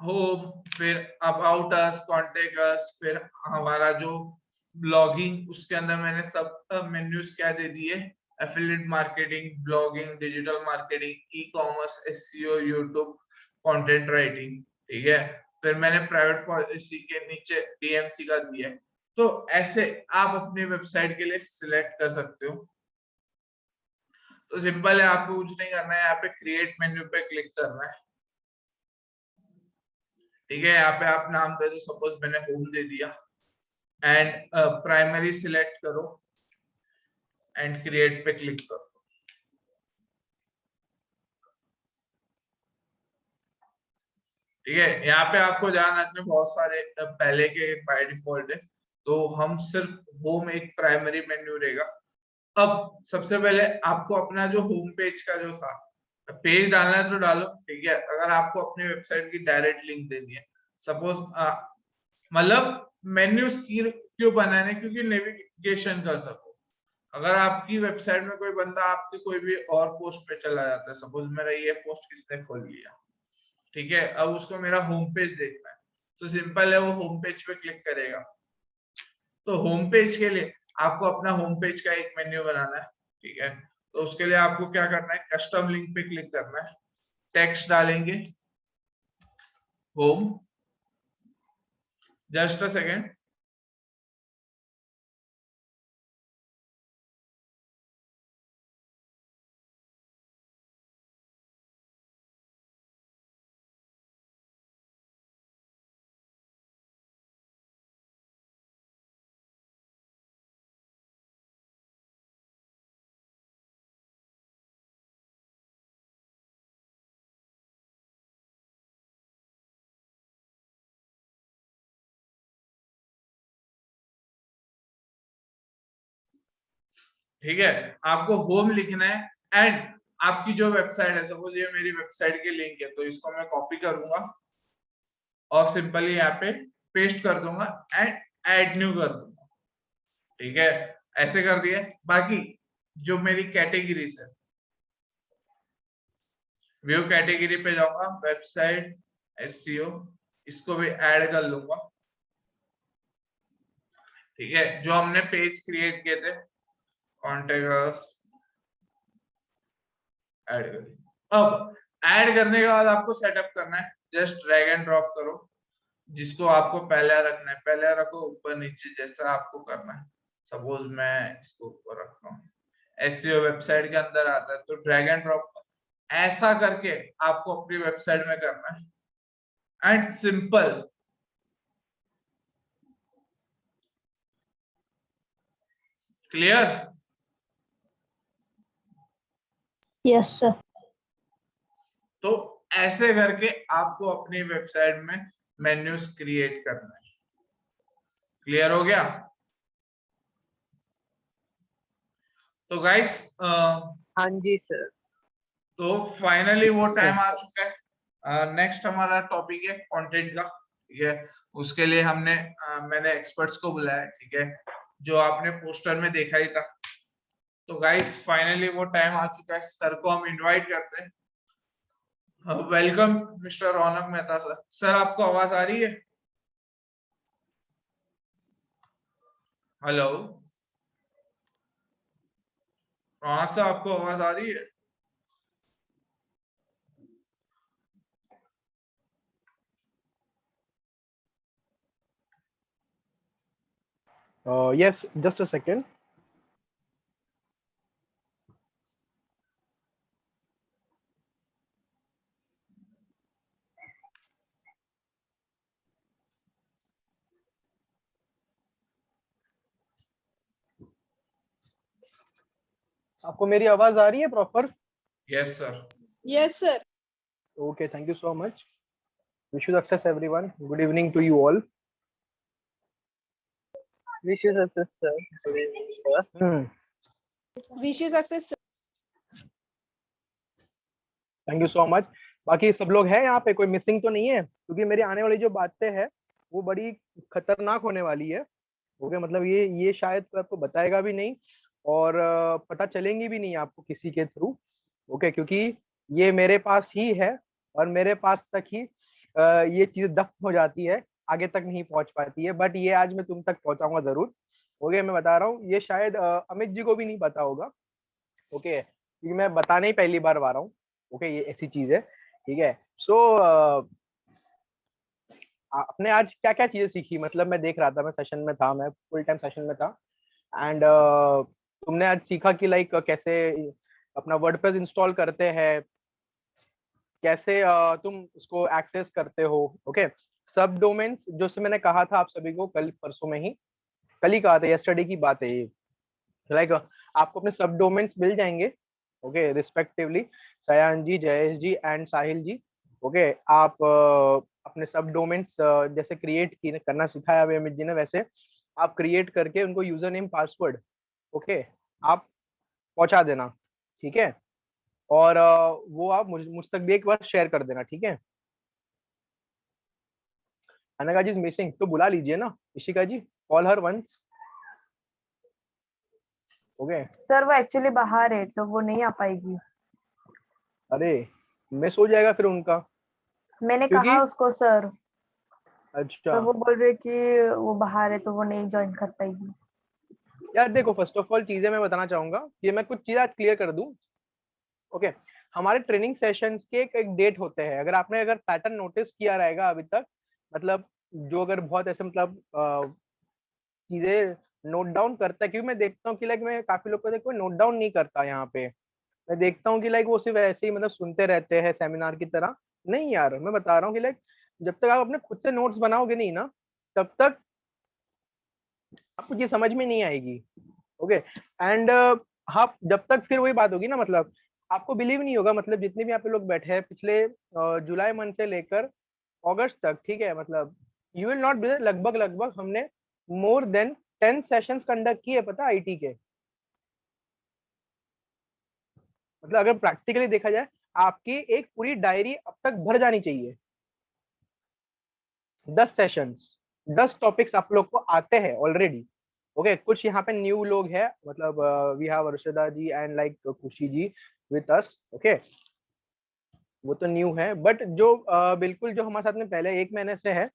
होम, फिर अबाउट अस, कॉन्टेक्ट अस, फिर हमारा जो ब्लॉगिंग, उसके अंदर मैंने सब मेन्यूज क्या दे दिए, affiliate marketing, blogging, digital marketing, e commerce, SEO, YouTube, content writing. ठीक है, फिर मैंने प्राइवेट पॉलिसी के नीचे डीएमसी का दिया है। तो ऐसे आप अपनी वेबसाइट के लिए सिलेक्ट कर सकते हो। तो सिंपल है, आपको कुछ नहीं करना है, यहाँ पे क्रिएट मेन्यू पे क्लिक करना है। ठीक है, यहाँ पे आप नाम दे दो, सपोज मैंने होम दे दिया, एंड प्राइमरी सिलेक्ट करो एंड क्रिएट पे क्लिक करो। ठीक है, यहाँ पे आपको ध्यान रखना, बहुत सारे पहले के बाय डिफॉल्ट है, तो हम सिर्फ होम एक प्राइमरी मेन्यू रहेगा। अब सबसे पहले आपको अपना जो होम पेज का जो था पेज डालना है तो डालो। ठीक है, अगर आपको अपनी वेबसाइट की डायरेक्ट लिंक देनी है, सपोज मतलब मेन्यूज क्यों बनाने, क्योंकि नेविगेशन कर सको। अगर आपकी वेबसाइट में कोई बंदा आपकी कोई भी और पोस्ट पे चला जाता है, सपोज मेरा ये पोस्ट किसने खोल लिया, ठीक है, अब उसको मेरा होम पेज देखना है, तो सिंपल है, वो होम पेज पे क्लिक करेगा। तो होम पेज के लिए आपको अपना होम पेज का एक मेन्यू बनाना है। ठीक है, तो उसके लिए आपको क्या करना है, कस्टम लिंक पे क्लिक करना है, टेक्स्ट डालेंगे होम, जस्ट अ सेकेंड। ठीक है, आपको होम लिखना है, एंड आपकी जो वेबसाइट है, सपोज ये मेरी वेबसाइट की लिंक है, तो इसको मैं कॉपी करूंगा और सिंपली यहाँ पे पेस्ट कर दूंगा एंड ऐड न्यू कर दूंगा। ठीक है, ऐसे कर दिया। बाकी जो मेरी कैटेगरीज है, व्यू कैटेगरी पे जाऊंगा, वेबसाइट, एसईओ, इसको भी ऐड कर लूंगा। ठीक है, जो हमने पेज क्रिएट किए थे, कॉन्टेक्ट अस, ऐड कर। अब ऐड करने के बाद आपको सेटअप करना है, जस्ट ड्रैग एंड ड्रॉप करो, जिसको आपको पहले रखना है पहले रखो, ऊपर नीचे जैसा आपको करना है। सपोज मैं इसको ऊपर रखता हूँ, एसईओ वेबसाइट के अंदर आता है तो ड्रैग एंड ड्रॉप ऐसा करके आपको अपनी वेबसाइट में करना है, and simple. Clear? Yes sir. तो ऐसे करके आपको अपनी वेबसाइट में मेन्यूज क्रिएट करना है। क्लियर हो गया? तो गाइस हाँ जी सर। तो फाइनली वो टाइम आ चुका है। नेक्स्ट हमारा टॉपिक है कंटेंट का, ठीक है। उसके लिए मैंने एक्सपर्ट्स को बुलाया है, ठीक है, जो आपने पोस्टर में देखा ही था। तो गाइस फाइनली वो टाइम आ चुका है, सर को हम इनवाइट करते हैं। वेलकम मिस्टर रौनक मेहता सर। सर आपको आवाज आ रही है? हेलो रौनक सर, आपको आवाज आ रही है? Yes, just a second. आपको मेरी आवाज आ रही है proper? Yes sir. Yes, sir. Okay, thank you so much. Wish you success, everyone. Good evening to you all. Wish you success, sir. Good evening, sir. Wish you success, sir. Thank you so much. बाकी सब लोग हैं यहाँ पे, कोई missing तो नहीं है? क्योंकि मेरी आने वाली जो बातें हैं वो बड़ी खतरनाक होने वाली है। ओके, मतलब ये शायद तो आपको बताएगा भी नहीं और पता चलेंगी भी नहीं आपको किसी के थ्रू। ओके, क्योंकि ये मेरे पास ही है और मेरे पास तक ही ये चीज दफ्न हो जाती है, आगे तक नहीं पहुंच पाती है। बट ये आज मैं तुम तक पहुंचाऊंगा जरूर। ओके, मैं बता रहा हूँ, ये शायद अमित जी को भी नहीं पता होगा। ओके, क्योंकि मैं बताने ही पहली बार आ रहा हूँ। ओके, ये ऐसी चीज है, ठीक है। सो आपने आज क्या क्या चीजें सीखी? मतलब मैं देख रहा था, मैं सेशन में था, मैं फुल टाइम सेशन में था। एंड तुमने आज सीखा कि लाइक कैसे अपना वर्डप्रेस इंस्टॉल करते हैं, कैसे तुम उसको एक्सेस करते हो। ओके, सब डोमेन्स जो से मैंने कहा था आप सभी को कल परसों में ही, कल ही कहा था, यस्टरडे की बात है ये। लाइक आपको अपने सब डोमेन्स मिल जाएंगे। ओके, रिस्पेक्टिवली सयान जी, जयेश जी एंड साहिल जी। ओके, आप अपने सब डोमेन्स जैसे क्रिएट करना सिखाया अभी अमित जी ने, वैसे आप क्रिएट करके उनको यूजर नेम पासवर्ड ओके आप पहुंचा देना, ठीक है। और वो आप मुझ तक भी एक बार शेयर कर देना, ठीक है। अनघा जी इज मिसिंग, तो बुला लीजिए ना Ishika ji, call her once. Okay sir वो एक्चुअली बाहर है तो वो नहीं आ पाएगी। अरे मिस हो जाएगा फिर उनका, मैंने क्योंकि कहा उसको सर, अच्छा पर वो बोल रहे कि वो बाहर है तो वो नहीं ज्वाइन कर पाएगी। यार देखो, फर्स्ट ऑफ ऑल चीजें मैं बताना चाहूंगा कि मैं कुछ चीजें आज क्लियर कर दूं। ओके, हमारे ट्रेनिंग सेशंस के एक डेट होते हैं। अगर पैटर्न नोटिस किया रहेगा अभी तक, मतलब जो अगर बहुत ऐसे मतलब चीजें नोट डाउन करता है, क्योंकि मैं देखता हूँ कि लाइक मैं काफी लोग को कोई नोट डाउन नहीं करता यहाँ पे। मैं देखता हूँ कि लाइक वो सिर्फ ऐसे ही मतलब सुनते रहते हैं सेमिनार की तरह। नहीं यार, मैं बता रहा हूँ कि लाइक जब तक आप अपने खुद से नोट्स बनाओगे नहीं ना, तब तक आपको चीज समझ में नहीं आएगी। ओके एंड हाँ, जब तक फिर वही बात होगी ना, मतलब आपको बिलीव नहीं होगा, मतलब जितने भी यहाँ पे लोग बैठे हैं पिछले जुलाई मंथ से लेकर अगस्त तक, ठीक है, मतलब यू विल नॉट बिलीव, लगभग लगभग हमने मोर देन 10 सेशंस कंडक्ट किए, पता आईटी के। मतलब अगर प्रैक्टिकली देखा जाए, आपकी एक पूरी डायरी अब तक भर जानी चाहिए। 10 सेशंस, 10 टॉपिक्स आप लोग को आते हैं ऑलरेडी। ओके, कुछ यहाँ पे न्यू लोग हैं, मतलब we have Arshada ji and like Khushi ji with us. Okay, वो तो न्यू है, बट जो बिल्कुल जो हमारे साथ में पहले 1 महीने से है,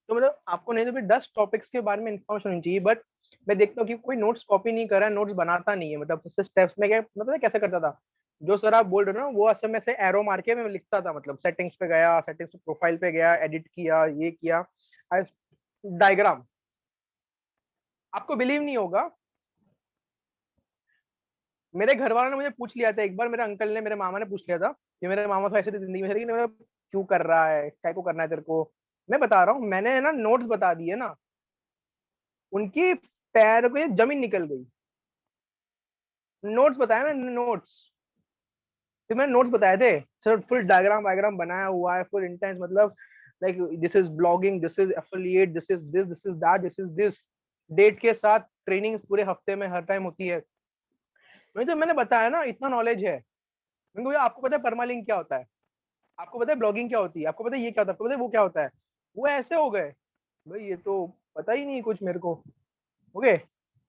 तो मतलब आपको नहीं तो भी 10 टॉपिक्स के बारे में इन्फॉर्मेशन होनी चाहिए। बट मैं देखता हूँ कि कोई नोट्स कॉपी नहीं कर रहा है, नोट्स बनाता नहीं है। मतलब स्टेप्स में क्या मतलब कैसे करता था, जो सर आप बोल रहे हो ना वो असल में से एरो मार के मैं लिखता था, मतलब सेटिंग्स पे गया, सेटिंग्स पे प्रोफाइल पे गया, एडिट किया, ये किया, डायग्राम। आपको बिलीव नहीं होगा, मेरे घर वालों ने मुझे पूछ लिया था एक बार, मेरे अंकल ने, मेरे मामा ने पूछ लिया था कि मेरे मामा तो ऐसे थे जिंदगी में, लेकिन मेरा क्यों कर रहा है, क्या को करना है तेरे को। मैं बता रहा हूँ, मैंने ना नोट्स बता दिए ना, उनकी पैर को जमीन निकल गई। नोट्स बताया मैंने, नोट्स, तो मैंने नोट्स बताए थे सर, फुल डायग्राम वायग्राम बनाया हुआ है, फुल इंटेंस, मतलब like this is blogging, this is affiliate, this is that, this is this, date के साथ ट्रेनिंग पूरे हफ्ते में हर टाइम होती है। मुझे तो मैंने बताया ना, इतना नॉलेज है। मैंने कहा आपको पता है परमालिंक क्या होता है, आपको पता है ब्लॉगिंग क्या होती है, आपको पता है ये क्या होता है, आपको पता है वो क्या होता है। वो ऐसे हो गए, भाई ये तो पता ही नहीं कुछ मेरे को। ओके,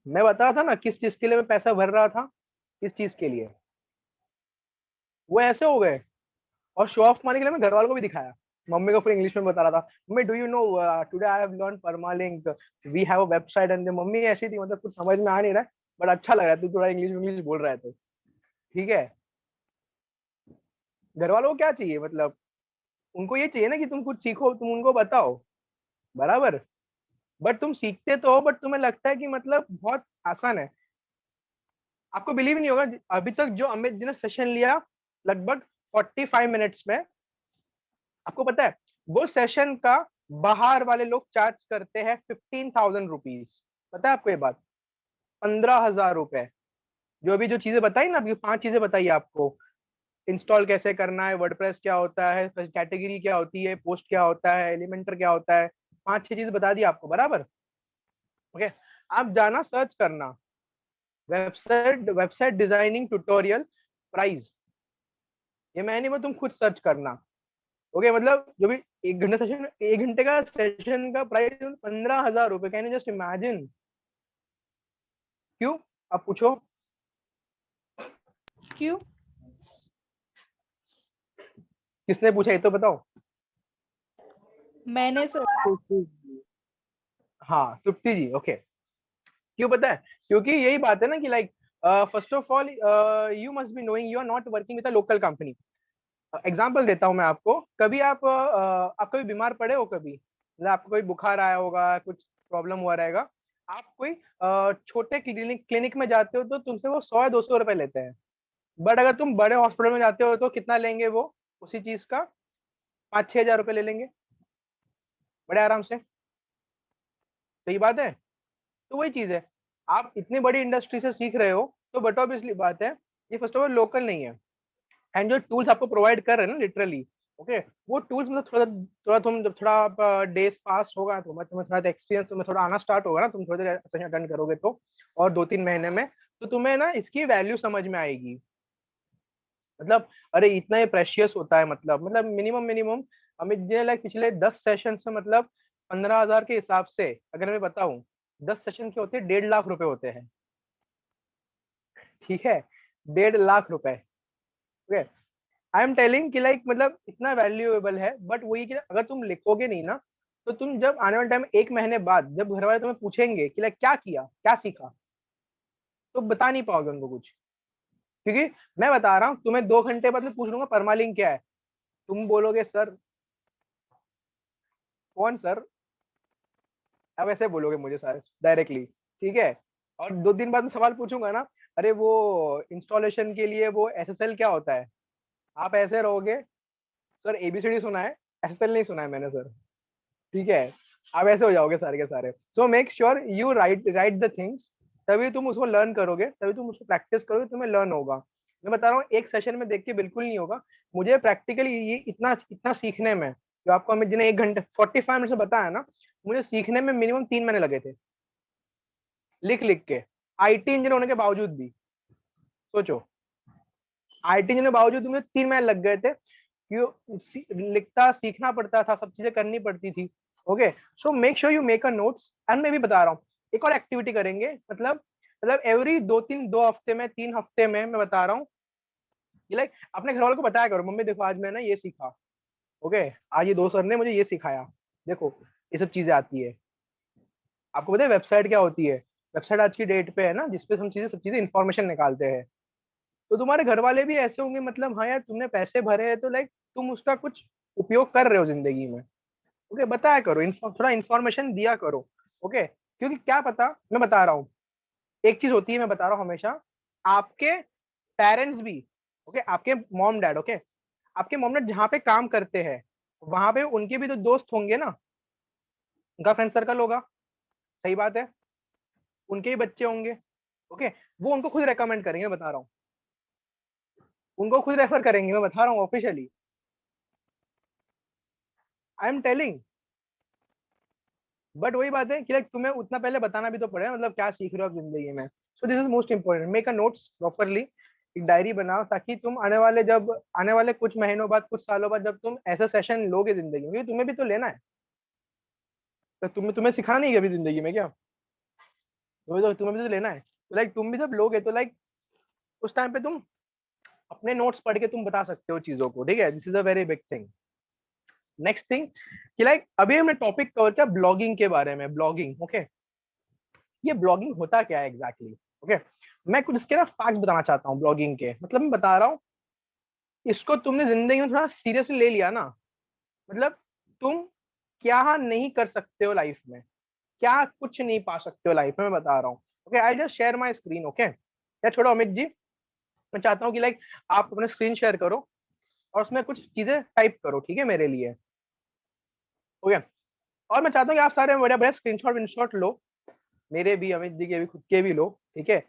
मैं बता रहा था ना किस चीज के लिए मैं पैसा भर रहा था, किस चीज के लिए, वो ऐसे हो गए। और शो ऑफ मारने के लिए मैं घर वालों को भी दिखाया, मम्मी को फिर इंग्लिश में बता रहा था, mummy do you know today I have learn permalink, we have a website, and mummy ऐसी थी, मतलब कुछ समझ में आ नहीं रहा है, बट अच्छा लग रहा है तू थोड़ा इंग्लिश इंग्लिश बोल रहा है तो ठीक है। घर वालों को क्या चाहिए, मतलब उनको ये चाहिए ना कि तुम कुछ सीखो, तुम उनको बताओ, बराबर। बट तुम सीखते तो हो, बट तुम्हें लगता है कि मतलब बहुत आसान है। आपको बिलीव नहीं होगा, अभी तक जो अमित जी ने सेशन लिया लगभग 45 मिनट्स में, आपको पता है वो सेशन का बाहर वाले लोग चार्ज करते हैं 15,000 रुपीज। पता है आपको ये बात, 15,000 रुपए। जो अभी जो चीजें बताई ना, अभी 5 चीजें बताई आपको, इंस्टॉल कैसे करना है, वर्डप्रेस क्या होता है, कैटेगरी क्या होती है, पोस्ट क्या होता है, एलिमेंटर क्या होता है, 5-6 चीजें बता दी आपको, बराबर। ओके, आप जाना सर्च करना, वेबसाइट डिजाइनिंग ट्यूटोरियल प्राइस, ये मैं नहीं बोल, तुम खुद सर्च करना। ओके, मतलब जो भी 1 घंटे सेशन, 1 घंटे का सेशन का प्राइस 15,000 रुपए। Can you just imagine. क्यों, आप पूछो क्यों? किसने पूछा, ये तो बताओ। मैंने सर। हाँ, तृप्ति जी। ओके, क्यों पता है, क्योंकि यही बात है ना कि like first of all you must be knowing you are not working with a local company. Example देता हूँ मैं आपको, कभी आप कभी बीमार पड़े हो, कभी मतलब आपको कोई बुखार आया होगा, कुछ प्रॉब्लम हुआ रहेगा, आप कोई छोटे क्लिनिक में जाते हो तो तुमसे वो 100 या 200 रुपए लेते हैं। बट अगर तुम बड़े हॉस्पिटल में जाते हो तो कितना लेंगे वो, उसी चीज का 5-6 हजार रुपए ले लेंगे, बड़े आराम से। सही बात है। तो वही चीज है, आप इतनी बड़ी इंडस्ट्री से सीख रहे हो, तो बट ऑब्वियसली बात है ये फर्स्ट ऑफ ऑल लोकल नहीं है। एंड जो टूल्स आपको प्रोवाइड कर रहे हैं ना लिटरली, ओके, वो टूल्स मतलब थोड़ा थोड़ा तुम जब थोड़ा डेज पास होगा तो तुम्हें थोड़ा एक्सपीरियंस तुम्हें थोड़ा आना स्टार्ट होगा ना, तुम थोड़ी देर सेशन अटेंड करोगे तो, और 2-3 महीने में तो तुम्हें ना इसकी वैल्यू समझ में आएगी। मतलब अरे इतना ही प्रेशियस होता है, मतलब minimum minimum Amit ji like पिछले 10 सेशन में, मतलब 15,000 के हिसाब से अगर मैं बताऊं, 10 सेशन के होते हैं 1.5 लाख रुपए होते हैं, ठीक है, 1.5 लाख रुपए। ओके, आई एम टेलिंग कि लाइक मतलब इतना वैल्यूएबल है। बट वही कि अगर तुम लिखोगे नहीं ना, तो तुम जब आने वाले टाइम 1 महीने बाद जब घर वाले तुम्हें पूछेंगे कि लाइक क्या किया, क्या सीखा, तो बता नहीं पाओगे उनको कुछ। क्योंकि मैं बता रहा हूँ तुम्हें 2 घंटे बाद में पूछ लूंगा परमालिंक क्या है, तुम बोलोगे सर, कौन सर, अब ऐसे बोलोगे मुझे सर डायरेक्टली, ठीक है। और 2 दिन बाद में सवाल पूछूंगा ना, अरे वो इंस्टॉलेशन के लिए वो एसएसएल क्या होता है, आप ऐसे रहोगे, सर एबीसीडी सुना है, एसएसएल नहीं सुना है मैंने सर, ठीक है। आप ऐसे हो जाओगे सारे के सारे। So make sure you right the things, तभी तुम उसको लर्न करोगे, तभी तुम उसको प्रैक्टिस करोगे, तुम्हें लर्न होगा। मैं बता रहा हूँ एक सेशन में देख के बिल्कुल नहीं होगा, मुझे प्रैक्टिकली ये इतना इतना सीखने में, जो आपको हमें जिन्हें 1 घंटे 45 मिनट से बताया ना, मुझे सीखने में मिनिमम 3 महीने लगे थे, लिख लिख के, आईटी इंजीनियर होने के बावजूद भी। सोचो, आईटी इंजीनियर के बावजूद मुझे 3 महीने लग गए थे, क्यों लिखता सीखना पड़ता था, सब चीजें करनी पड़ती थी। Okay, so make sure you make a notes. And मैं भी बता रहा हूँ एक और एक्टिविटी करेंगे, मतलब एवरी 2 हफ्ते में 3 हफ्ते में, मैं बता रहा हूँ कि लाइक अपने घर वालों को बताया करो, मम्मी देखो आज मैं ना ये सीखा, ओके, आज ये दोस्त सर ने मुझे ये सिखाया, देखो ये सब चीजें आती है। आपको पता है वेबसाइट क्या होती है, वेबसाइट आज की डेट पे है ना जिसपे हम चीजें सब चीजें इन्फॉर्मेशन निकालते हैं। तो तुम्हारे घर वाले भी ऐसे होंगे, मतलब हाँ यार तुमने पैसे भरे हैं तो लाइक तुम उसका कुछ उपयोग कर रहे हो जिंदगी में। ओके, बताया करो, थोड़ा इन्फॉर्मेशन दिया करो। ओके, क्योंकि क्या पता, मैं बता रहा हूँ, एक चीज होती है, मैं बता रहा हूँ हमेशा, आपके पेरेंट्स भी, ओके, आपके मॉम डैड, ओके, आपके मॉम डैड जहाँ पे काम करते हैं वहां पे उनके भी तो दोस्त होंगे ना, उनका फ्रेंड सर्कल होगा, सही बात है, उनके ही बच्चे होंगे। ओके, वो उनको खुद रेकमेंड करेंगे, मैं बता रहा हूँ, उनको खुद रेफर करेंगे, मैं बता रहा हूँ officially, I am telling. But वही बात है कि लाइक तुम्हें उतना पहले बताना भी तो पड़ेगा, मतलब क्या सीख रहे हो आप जिंदगी में। सो this is most important, make a notes properly, एक डायरी बनाओ, ताकि तुम आने वाले कुछ महीनों बाद, कुछ सालों बाद जब तुम ऐसा सेशन लोगे जिंदगी में, क्योंकि तुम्हें भी तो लेना है, तो तुम्हें तुम्हें सिखाना नहीं है अभी जिंदगी में क्या, तुम्हें भी तो लेना है, तो लाइक तुम भी जब लोगे तो लाइक उस टाइम पे तुम अपने नोट्स पढ़ के तुम बता सकते हो चीजों को, ठीक है। This is a very big thing. Next thing कि लाइक अभी हमने टॉपिक कवर किया ब्लॉगिंग के बारे में, ब्लॉगिंग, ओके, ये ब्लॉगिंग होता क्या है एग्जैक्टली, ओके, मैं कुछ इसके ना फैक्ट बताना चाहता हूँ ब्लॉगिंग के, मतलब मैं बता रहा हूँ, इसको तुमने जिंदगी में थोड़ा सीरियसली ले लिया ना, मतलब तुम क्या नहीं कर सकते हो लाइफ में, क्या कुछ नहीं पा सकते हो लाइफ में, मैं बता रहा हूँ। Okay, I just share my screen, okay, या छोड़ो अमित जी, मैं चाहता हूँ कि लाइक आप अपने स्क्रीन शेयर करो और उसमें कुछ चीजें टाइप करो, ठीक है, मेरे लिए, ओके। और मैं चाहता हूँ कि आप सारे बड़े बड़े स्क्रीनशॉट विनशॉट लो, मेरे भी, अमित जी के भी, खुद के भी लो, ठीक है,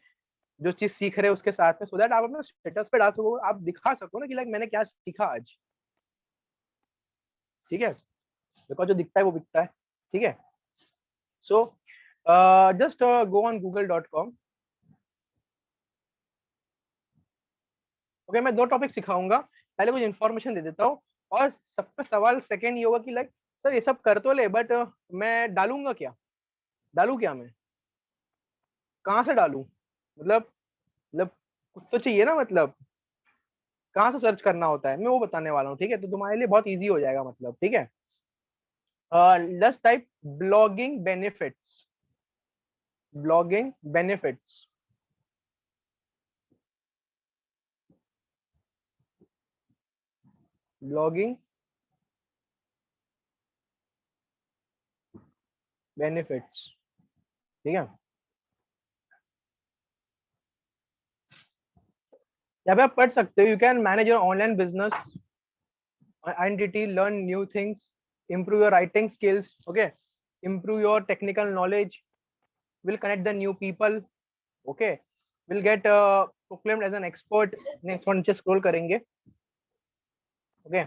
जो चीज सीख रहे हैं उसके साथ में, सो दैट आप अपने स्टेटस पे डाल सको, आप दिखा सको ना कि लाइक मैंने क्या सीखा आज, ठीक है, देखो जो दिखता है वो बिकता है, ठीक है। So just go on google.com, okay, मैं 2 टॉपिक सिखाऊंगा, पहले कुछ इन्फॉर्मेशन दे देता हूँ, और सबका सवाल सेकंड ये होगा कि लाइक सर ये सब कर तो ले, बट मैं डालूं क्या मैं, कहाँ से डालूं, मतलब कुछ तो चाहिए ना, मतलब कहाँ से सर्च करना होता है, मैं वो बताने वाला हूँ, ठीक है, तो तुम्हारे लिए बहुत इजी हो जाएगा, मतलब, ठीक है। Let's type blogging benefits, blogging benefits, blogging benefits, ठीक है। यहाँ पे आप पढ़ सकते हो, you can manage your online business identity, learn new things, improve your writing skills, okay, improve your technical knowledge, will connect the new people, okay, will get proclaimed as an expert, next one नीचे scroll करेंगे, okay,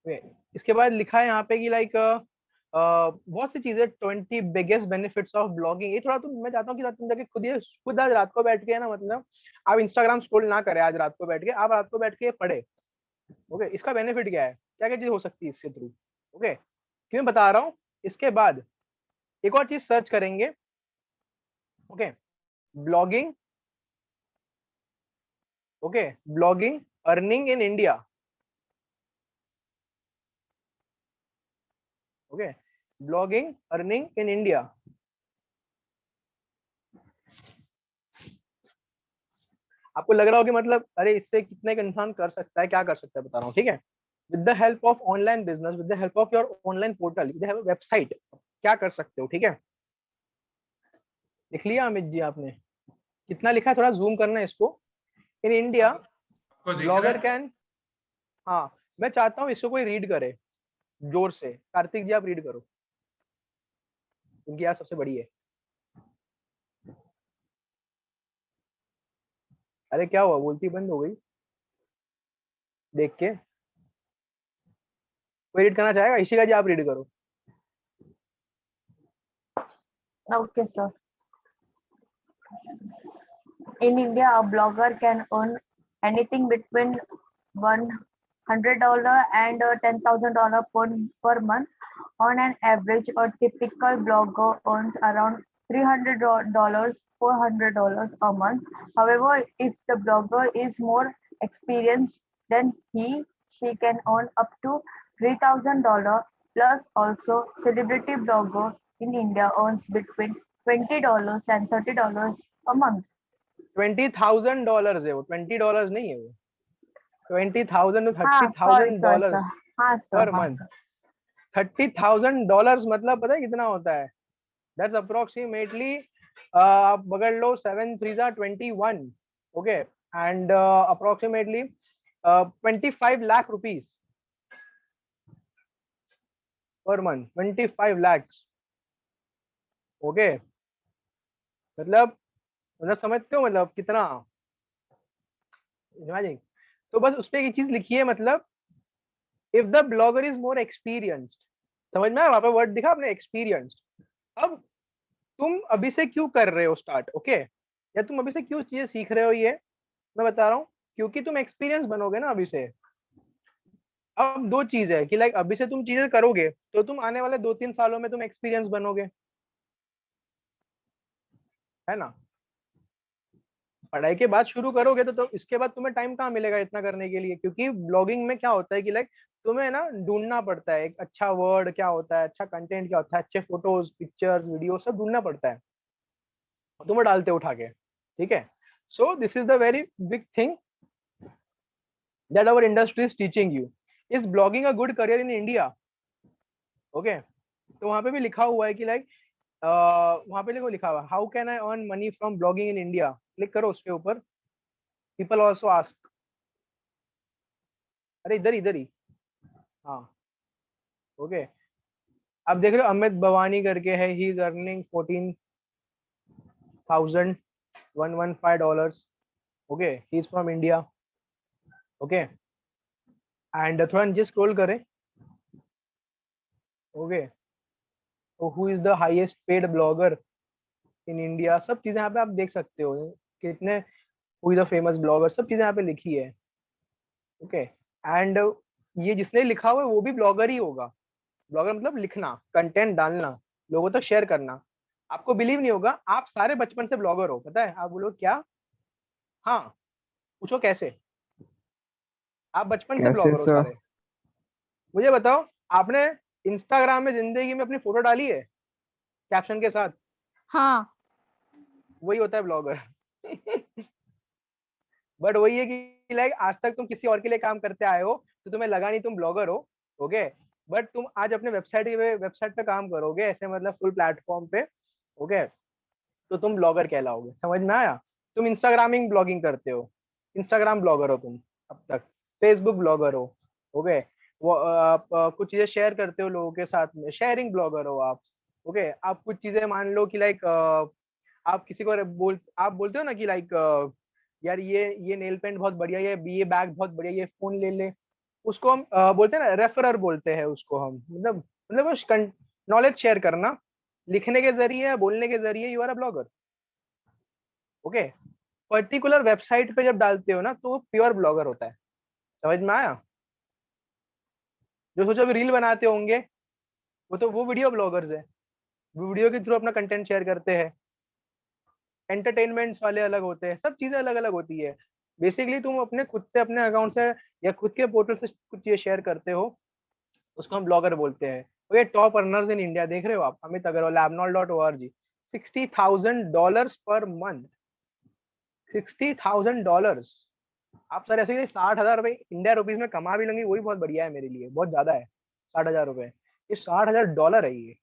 okay. इसके बाद लिखा है यहाँ पे कि like बहुत सी चीजें, 20 बिगेस्ट बेनिफिट्स ऑफ ब्लॉगिंग, ये थोड़ा तुम, मैं चाहता हूँ कि तुम जाके खुद आज रात को बैठ के ना, मतलब आप इंस्टाग्राम स्क्रॉल ना करें आज रात को बैठ के, आप रात को बैठ के पढ़े, ओके, इसका बेनिफिट क्या है, क्या क्या चीज हो सकती है इसके थ्रू, ओके, क्यों बता रहा हूँ। इसके बाद एक और चीज सर्च करेंगे, okay, blogging, okay, blogging earning in India, okay, blogging earning in India, आपको लग रहा हो कि मतलब अरे इससे कितने का इंसान कर सकता है, क्या कर सकता है, बता रहा हूँ, ठीक है। With the help of online business, with the help of your online portal, with the website, क्या कर सकते हो, ठीक है। लिख लिया अमित जी आपने, कितना लिखा है, थोड़ा जूम करना है इसको। इन इंडिया आपको दिख रहा ब्लॉगर है? कैन, हाँ, मैं चाहता हूँ इसको कोई रीड करे जोर से, कार्तिक जी आप रीड करो, उनकी याद सबसे बड़ी है। अरे क्या हुआ, बोलती बंद हो गई देख के, कोई रीड करना चाहेगा, इशिका जी आप रीड करो। Okay, sir. In India, a blogger can earn anything between $100 and $10,000 per month. On an average, a typical blogger earns around $300, $400 a month. However, if the blogger is more experienced, then she can earn up to $3,000 plus. Also, celebrity blogger in India earns between $20 and $30 a month. $20,000 है वो, $20 नहीं है वो, 20,000 to हाँ sorry sorry $30,000 sir, हाँ पर sir, हाँ month. Sir. $30,000 मतलब पता है कितना होता है? दैट्स अप्रोक्सीमेटली आप पकड़ लो 7 3 21, okay, and approximately 25 lakh rupees per month, 25 lakhs, okay. मतलब समझते हो मतलब कितना, इमेजिन। तो बस उस पे एक चीज लिखी है, मतलब if the blogger is more experienced, समझ में आया? वहां पे वर्ड दिखा आपने, एक्सपीरियंस्ड। अब तुम अभी से क्यों कर रहे हो स्टार्ट, ओके, या तुम अभी से क्यों चीजें सीख रहे हो, ये मैं बता रहा हूँ, क्योंकि तुम एक्सपीरियंस बनोगे ना अभी से। अब दो चीज है कि लाइक अभी से तुम चीजें करोगे तो तुम आने वाले 2-3 सालों में तुम एक्सपीरियंस बनोगे, है ना? पढ़ाई के बाद शुरू करोगे तो इसके बाद तुम्हें टाइम कहाँ मिलेगा इतना करने के लिए, क्योंकि ब्लॉगिंग में क्या होता है कि लाइक तुम्हें ना ढूंढना पड़ता है, एक अच्छा वर्ड क्या होता है, अच्छा कंटेंट क्या होता है, अच्छे फोटोज पिक्चर्स वीडियो सब ढूंढना पड़ता है, तुम्हें डालते उठा के, ठीक है। So this is the very big thing that our industry is teaching you. Is blogging a good career in India, okay. तो वहां पे भी लिखा हुआ है कि लाइक वहां पे लिखा हुआ, how can I earn money from blogging in India, click करो उसके ऊपर। पीपल ऑल्सो आस्क, अरे इधर इधर ही, हाँ, ओके। आप देख रहे हो अमित भवानी करके है, he is earning $14,115, okay, he is from India, okay. And थोड़ा नीचे स्क्रॉल करें, ओके, तो who is the highest paid blogger in India, सब चीजें यहाँ पे आप देख सकते हो, कितने, who is the famous blogger, सब चीजें यहाँ पे लिखी है, ओके। एंड ये जिसने लिखा हुआ है वो भी ब्लॉगर ही होगा। ब्लॉगर मतलब लिखना, कंटेंट डालना, लोगों तक शेयर करना। आपको बिलीव नहीं होगा, आप सारे बचपन से ब्लॉगर हो, पता है? आप बोलो क्या? हाँ, पूछो कैसे? आप बचपन से कैसे ब्लॉगर हो सर? सारे। मुझे बताओ, आपने इंस्टाग्राम में जिंदगी में अपनी फोटो डाली है कैप्शन के साथ? हाँ। वही होता है ब्लॉगर। बट वही है कि लाइक आज तक तुम किसी और के लिए काम करते आए हो तो तुम्हें लगा नहीं तुम ब्लॉगर हो, ओके। बट तुम आज अपने वेबसाइट पे काम करोगे ऐसे, मतलब फुल प्लेटफॉर्म पे, ओके, तो तुम ब्लॉगर कहलाओगे, समझ में आया? तुम इंस्टाग्रामिंग ब्लॉगिंग करते हो, इंस्टाग्राम ब्लॉगर हो तुम अब तक, फेसबुक ब्लॉगर हो, ओके। वो आप कुछ चीजें शेयर करते हो लोगों के साथ में, शेयरिंग ब्लॉगर हो आप, ओके। आप कुछ चीजें मान लो कि लाइक आप किसी को आप बोलते हो ना कि लाइक यार ये नेल पेंट बहुत बढ़िया, ये बैग बहुत बढ़िया, ये फोन ले ले, उसको हम बोलते हैं ना, रेफरर बोलते हैं उसको हम, मतलब नॉलेज शेयर करना, लिखने के जरिए, बोलने के जरिए, you are a blogger, okay. Particular website पे जब डालते हो ना तो वो प्योर ब्लॉगर होता है, समझ में आया? जो सोचो अभी रील बनाते होंगे वो वीडियो ब्लॉगर्स है, वीडियो के थ्रू अपना कंटेंट शेयर करते हैं। एंटरटेनमेंट्स वाले अलग होते हैं, सब चीजें अलग अलग होती है। बेसिकली तुम अपने खुद से, अपने अकाउंट से या खुद के पोर्टल से कुछ चीजें शेयर करते हो, उसको हम ब्लॉगर बोलते हैं। Okay, top earners in India देख रहे हो आप, Amit Agarwal, abnol.org, $60,000 per month, $60,000। आप सर ऐसे 60,000 रुपए इंडिया रुपीज में कमा भी लेंगे वही बहुत बढ़िया है, मेरे लिए बहुत ज्यादा है 60,000 रुपए, ये $60,000 है ये।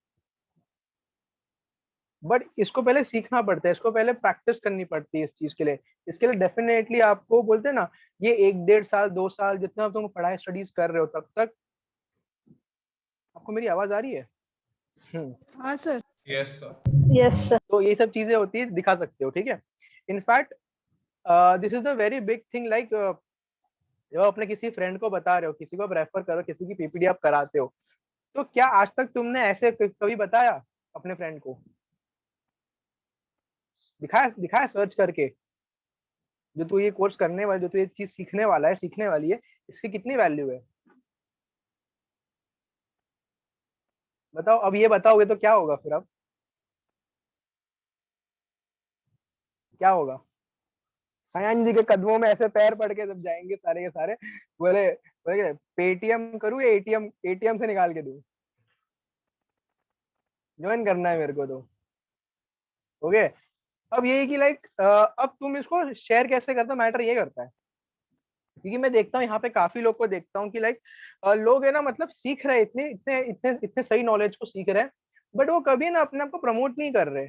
बट इसको पहले सीखना पड़ता है, इसको पहले प्रैक्टिस करनी पड़ती है इस चीज के लिए। इसके लिए डेफिनेटली आपको बोलते हैं ना, ये 1-1.5 साल 2 साल जितना तुम पढ़ाई स्टडीज कर रहे हो तब तक। आपको मेरी आवाज आ रही है? हाँ sir. Yes sir. Yes sir. तो ये सब चीजें होती है, दिखा सकते हो, ठीक है। In fact this is the very big thing, like जब अपने किसी फ्रेंड को बता रहे हो, किसी को आप रेफर करो, किसी की पीपीडी आप कराते हो, तो क्या आज तक तुमने ऐसे कभी बताया अपने फ्रेंड को? दिखाया दिखाया सर्च करके, जो तू ये कोर्स करने वाला, जो तू ये चीज सीखने वाला है, सीखने वाली है, इसकी कितनी वैल्यू है? बताओ, अब ये बताओगे तो क्या होगा फिर? अब क्या होगा? सयान जी के कदमों में ऐसे पैर पड़ के जब जाएंगे सारे के सारे, बोले बोले पेटीएम करूँ या एटीएम, एटीएम से निकाल के दूं? ज्वाइन करना है मेरे को तो, ओके। अब ये है कि लाइक अब तुम इसको शेयर कैसे करते हो, मैटर ये करता है। क्योंकि मैं देखता हूँ यहाँ पे काफी लोग को देखता हूँ कि लाइक लोग है ना, मतलब सीख रहे हैं, इतने इतने इतने इतने सही नॉलेज को सीख रहे हैं, बट वो कभी ना अपने आप को प्रमोट नहीं कर रहे।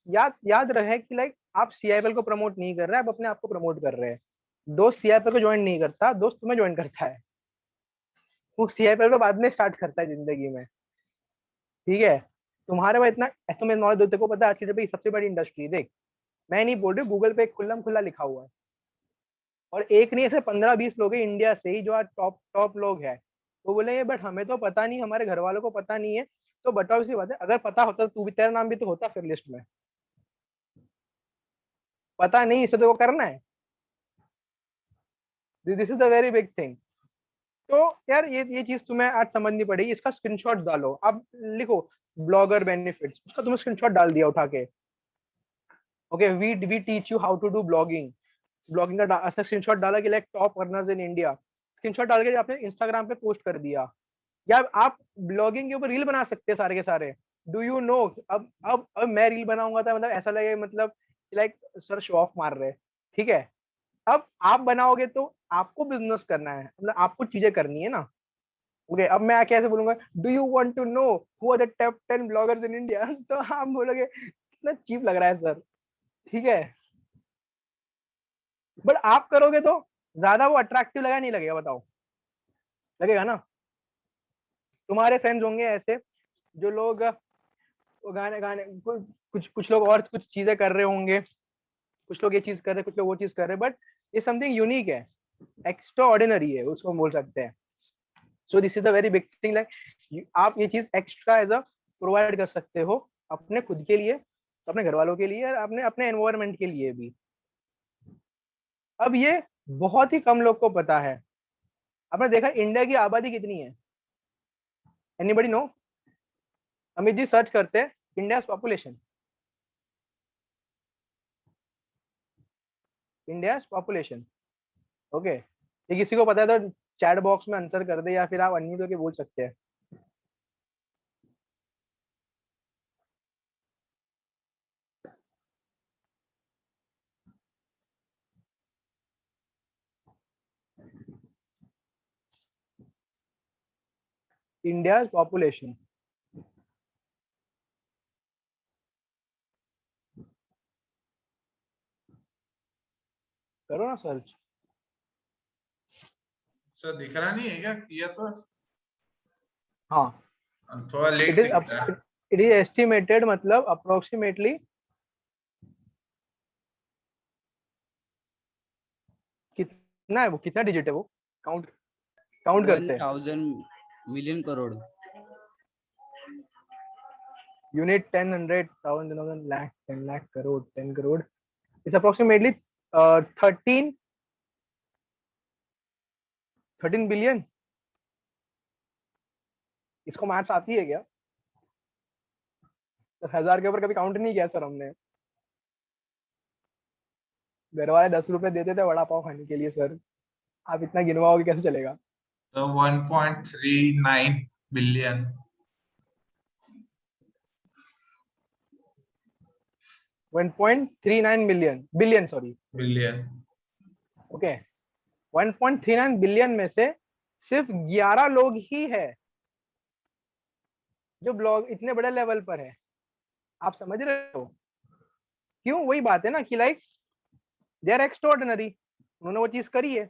याद याद रहे कि लाइक आप सीआईएल को प्रमोट नहीं कर रहे हैं, आप अपने आप को प्रमोट कर रहे हैं। दोस्त सीआईएल को ज्वाइन नहीं करता, दोस्त तुम्हें ज्वाइन करता है। वो सीआईएल को बाद में स्टार्ट करता है जिंदगी में, ठीक है। तुम्हारे पास इतना तुम्हें नॉलेज देते को पता है आज की जब सबसे बड़ी इंडस्ट्री देख, मैं नहीं बोल रही, गूगल पे खुल्लम खुल्ला लिखा हुआ है, और एक नहीं ऐसे 15-20 लोग हैं इंडिया से ही जो आज टॉप टॉप लोग हैं। वो बोलेंगे बट हमें तो पता नहीं, हमारे घर वालों को पता नहीं है। तो बताओ सी बात है, अगर पता होता तो तू भी, तेरा नाम भी तो होता फिर लिस्ट में। पता नहीं, इसे तो करना है। This is the very big thing. तो यार ये चीज तुम्हें आज समझनी पड़ेगी। इसका स्क्रीनशॉट डालो, अब लिखो ब्लॉगर बेनिफिट्स, उसका तुमने स्क्रीनशॉट डाल दिया उठा के। Okay, we teach you how to do blogging. Blogging का ऐसा स्क्रीनशॉट डाला कि like top earners in India, screenshot डाल के आपने इंस्टाग्राम पे पोस्ट कर दिया। या आप ब्लॉगिंग के ऊपर रील बना सकते हैं सारे के सारे। डू यू नो, अब मैं रील बनाऊंगा तो मतलब ऐसा लगेगा मतलब लाइक सर शो ऑफ मार रहे, ठीक है। अब आप बनाओगे तो आपको बिजनेस करना है, मतलब आपको चीजें करनी है ना। ओके, अब मैं कैसे बोलूंगा do you want to know who are the top 10 bloggers in India, तो आप बोलोगे कितना चीप लग रहा है सर, ठीक है। बट आप करोगे तो ज्यादा वो अट्रैक्टिव लगा, नहीं लगेगा, बताओ लगेगा ना। तुम्हारे फ्रेंड्स होंगे ऐसे जो लोग वो गाने गाने कुछ कुछ लोग और कुछ चीजें कर रहे होंगे, कुछ लोग ये चीज कर रहे हैं, कुछ लोग वो चीज कर रहे हैं, बट ये समथिंग यूनिक है, एक्स्ट्रा ऑर्डिनरी है, उसको हम बोल सकते हैं। सो this is the very big thing, like आप ये चीज एक्स्ट्रा एज अ प्रोवाइड कर सकते हो अपने खुद के लिए, अपने घर वालों के लिए, और अपने अपने एनवायरमेंट के लिए भी। अब ये बहुत ही कम लोग को पता है। आपने देखा इंडिया की आबादी कितनी है, anybody no? Amit ji search करते हैं India population, India population. Okay, ये किसी को पता है तो चैट बॉक्स में आंसर कर दे, या फिर आप अनम्यूट करके बोल सकते हैं। इंडिया पॉपुलेशन करो ना सर्च। सर दिख रहा नहीं है क्या? किया तो हाँ, थोड़ा लेट इट दिखता है। इज एस्टिमेटेड, मतलब अप्रोक्सीमेटली कितना है वो, कितना डिजिट है वो, काउंट काउंट करते हैं। 12,000 million crore. Unit 10 100 1000 lakh 10 lakh crore 10 crore is approximately 13 billion. इसको मैथ्स आती है क्या? तो 1000 के ऊपर कभी काउंट नहीं किया सर हमने। घर वाले 10 रुपए देते थे वड़ा पाव खाने के लिए सर, आप इतना गिनवाओगे कैसे चलेगा? तो 1.39 billion. 1.39 billion sorry billion. Okay, 1.39 billion में से सिर्फ 11 लोग ही है जो ब्लॉग इतने बड़े लेवल पर है। आप समझ रहे हो? क्यों? वही बात है ना कि लाइक दे आर एक्स्ट्राऑर्डिनरी, उन्होंने वो चीज करी है।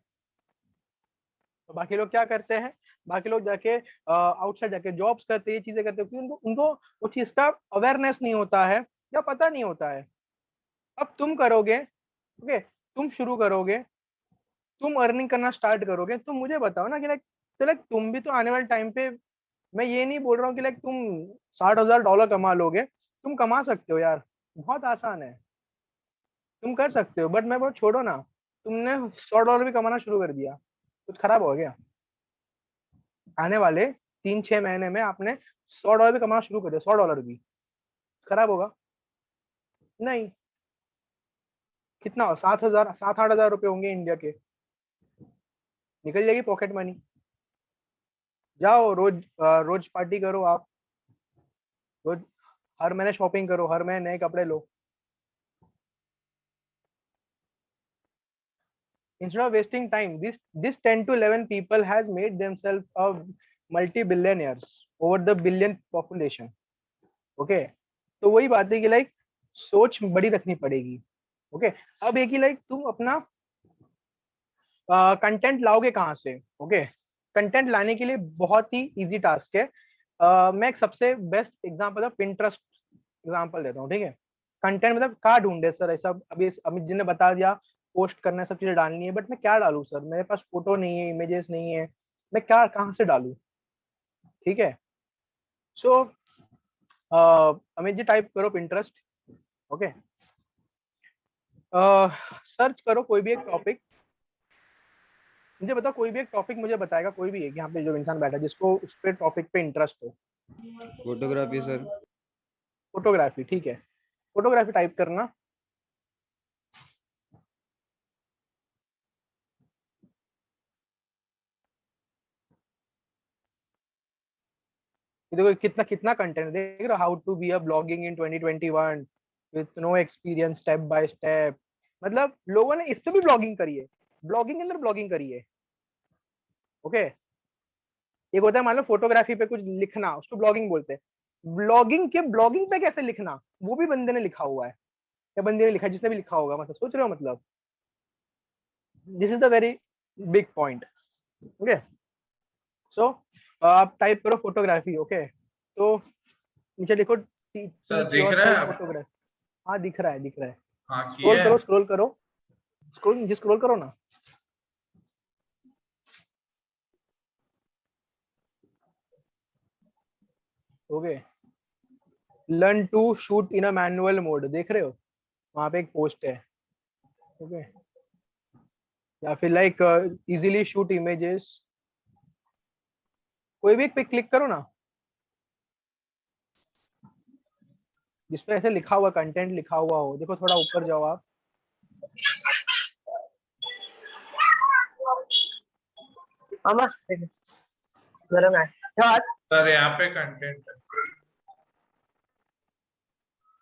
तो बाकी लोग क्या करते हैं, बाकी लोग जाके आउटसाइड जाके जॉब्स करते हैं, ये चीजें करते हैं, क्योंकि उनको उनको वो चीज का अवेयरनेस नहीं होता है या पता नहीं होता है। अब तुम करोगे, ओके, तुम शुरू करोगे, तुम अर्निंग करना स्टार्ट करोगे, तो मुझे बताओ ना कि लाइक, तो लाइक तुम भी तो आने वाले टाइम पे, मैं ये नहीं बोल रहा हूँ कि लाइक तुम $60,000 कमा लोगे, तुम कमा सकते हो यार, बहुत आसान है, तुम कर सकते हो। बट मैं बहुत, छोड़ो ना, तुमने $100 भी कमाना शुरू कर दिया, कुछ खराब हो गया? आने वाले 3-6 महीने में आपने $100 भी कमाना शुरू कर दिया, $100 भी खराब होगा? नहीं। कितना हो, 7,000 7-8 हजार रुपए होंगे इंडिया के, निकल जाएगी पॉकेट मनी। जाओ रोज रोज पार्टी करो आप, रोज हर महीने शॉपिंग करो, हर महीने नए कपड़े लो, instead of wasting time, this 10 to 11 people has made themselves a multi-billionaires over the billion population. Okay, तो वही बात है कि लाइक सोच बड़ी रखनी पड़ेगी. ओके, अब एक ही लाइक तुम अपना कंटेंट लाओगे कहाँ से. ओके, कंटेंट लाने के लिए बहुत ही इजी टास्क है. मैं एक सबसे बेस्ट एग्जांपल है पिंटरेस्ट एग्जांपल देता हूँ. ठीक है, कंटेंट मतलब कहाँ ढूंढे सर ऐसा. अभी अमित जी ने बता दिया पोस्ट करना है, सब चीजें डालनी है, बट मैं क्या डालूं सर, मेरे पास फोटो नहीं है, इमेजेस नहीं है, मैं क्या कहाँ से डालूं. ठीक है, सो अमित जी टाइप करो पिंटरेस्ट. ओके, सर्च करो कोई भी एक टॉपिक. मुझे बताओ कोई भी एक टॉपिक मुझे बताएगा, कोई भी एक यहाँ पे जो इंसान बैठा है जिसको उस पे टॉपिक पे इंटरेस्ट हो. Photography sir. फोटोग्राफी, ठीक है, फोटोग्राफी टाइप करना. देखो कितना कितना कंटेंट देख रहे हो. How to be a blogging in 2021 with no experience, step by step. मतलब लोगों ने इस पे भी ब्लॉगिंग करी है, ब्लॉगिंग के अंदर ब्लॉगिंग करी है. ओके, एक होता है मान लो फोटोग्राफी पे कुछ लिखना, उसको ब्लॉगिंग बोलते हैं. ब्लॉगिंग के ब्लॉगिंग पे कैसे लिखना, वो भी बंदे ने लिखा हुआ है, या बंदे ने लिखा, जिसने भी लिखा होगा. मतलब सोच रहे हो, मतलब this is the very big point. Okay, so आप टाइप करो फोटोग्राफी. ओके, तो नीचे लिखो सर दिख रहा है आपको? फोटोग्राफी. हाँ दिख रहा है, दिख रहा है. हाँ स्क्रॉल किया करो, है. स्क्रॉल करो, स्क्रॉल करो ना. Okay, learn to shoot in a manual mode, देख रहे हो वहां पे एक पोस्ट है. ओके, या फिर लाइक इजीली शूट इमेजेस, कोई भी एक पे क्लिक करो ना जिसपे ऐसे लिखा हुआ कंटेंट लिखा हुआ हो. देखो थोड़ा ऊपर जाओ आप. सर यहाँ पे कंटेंट है.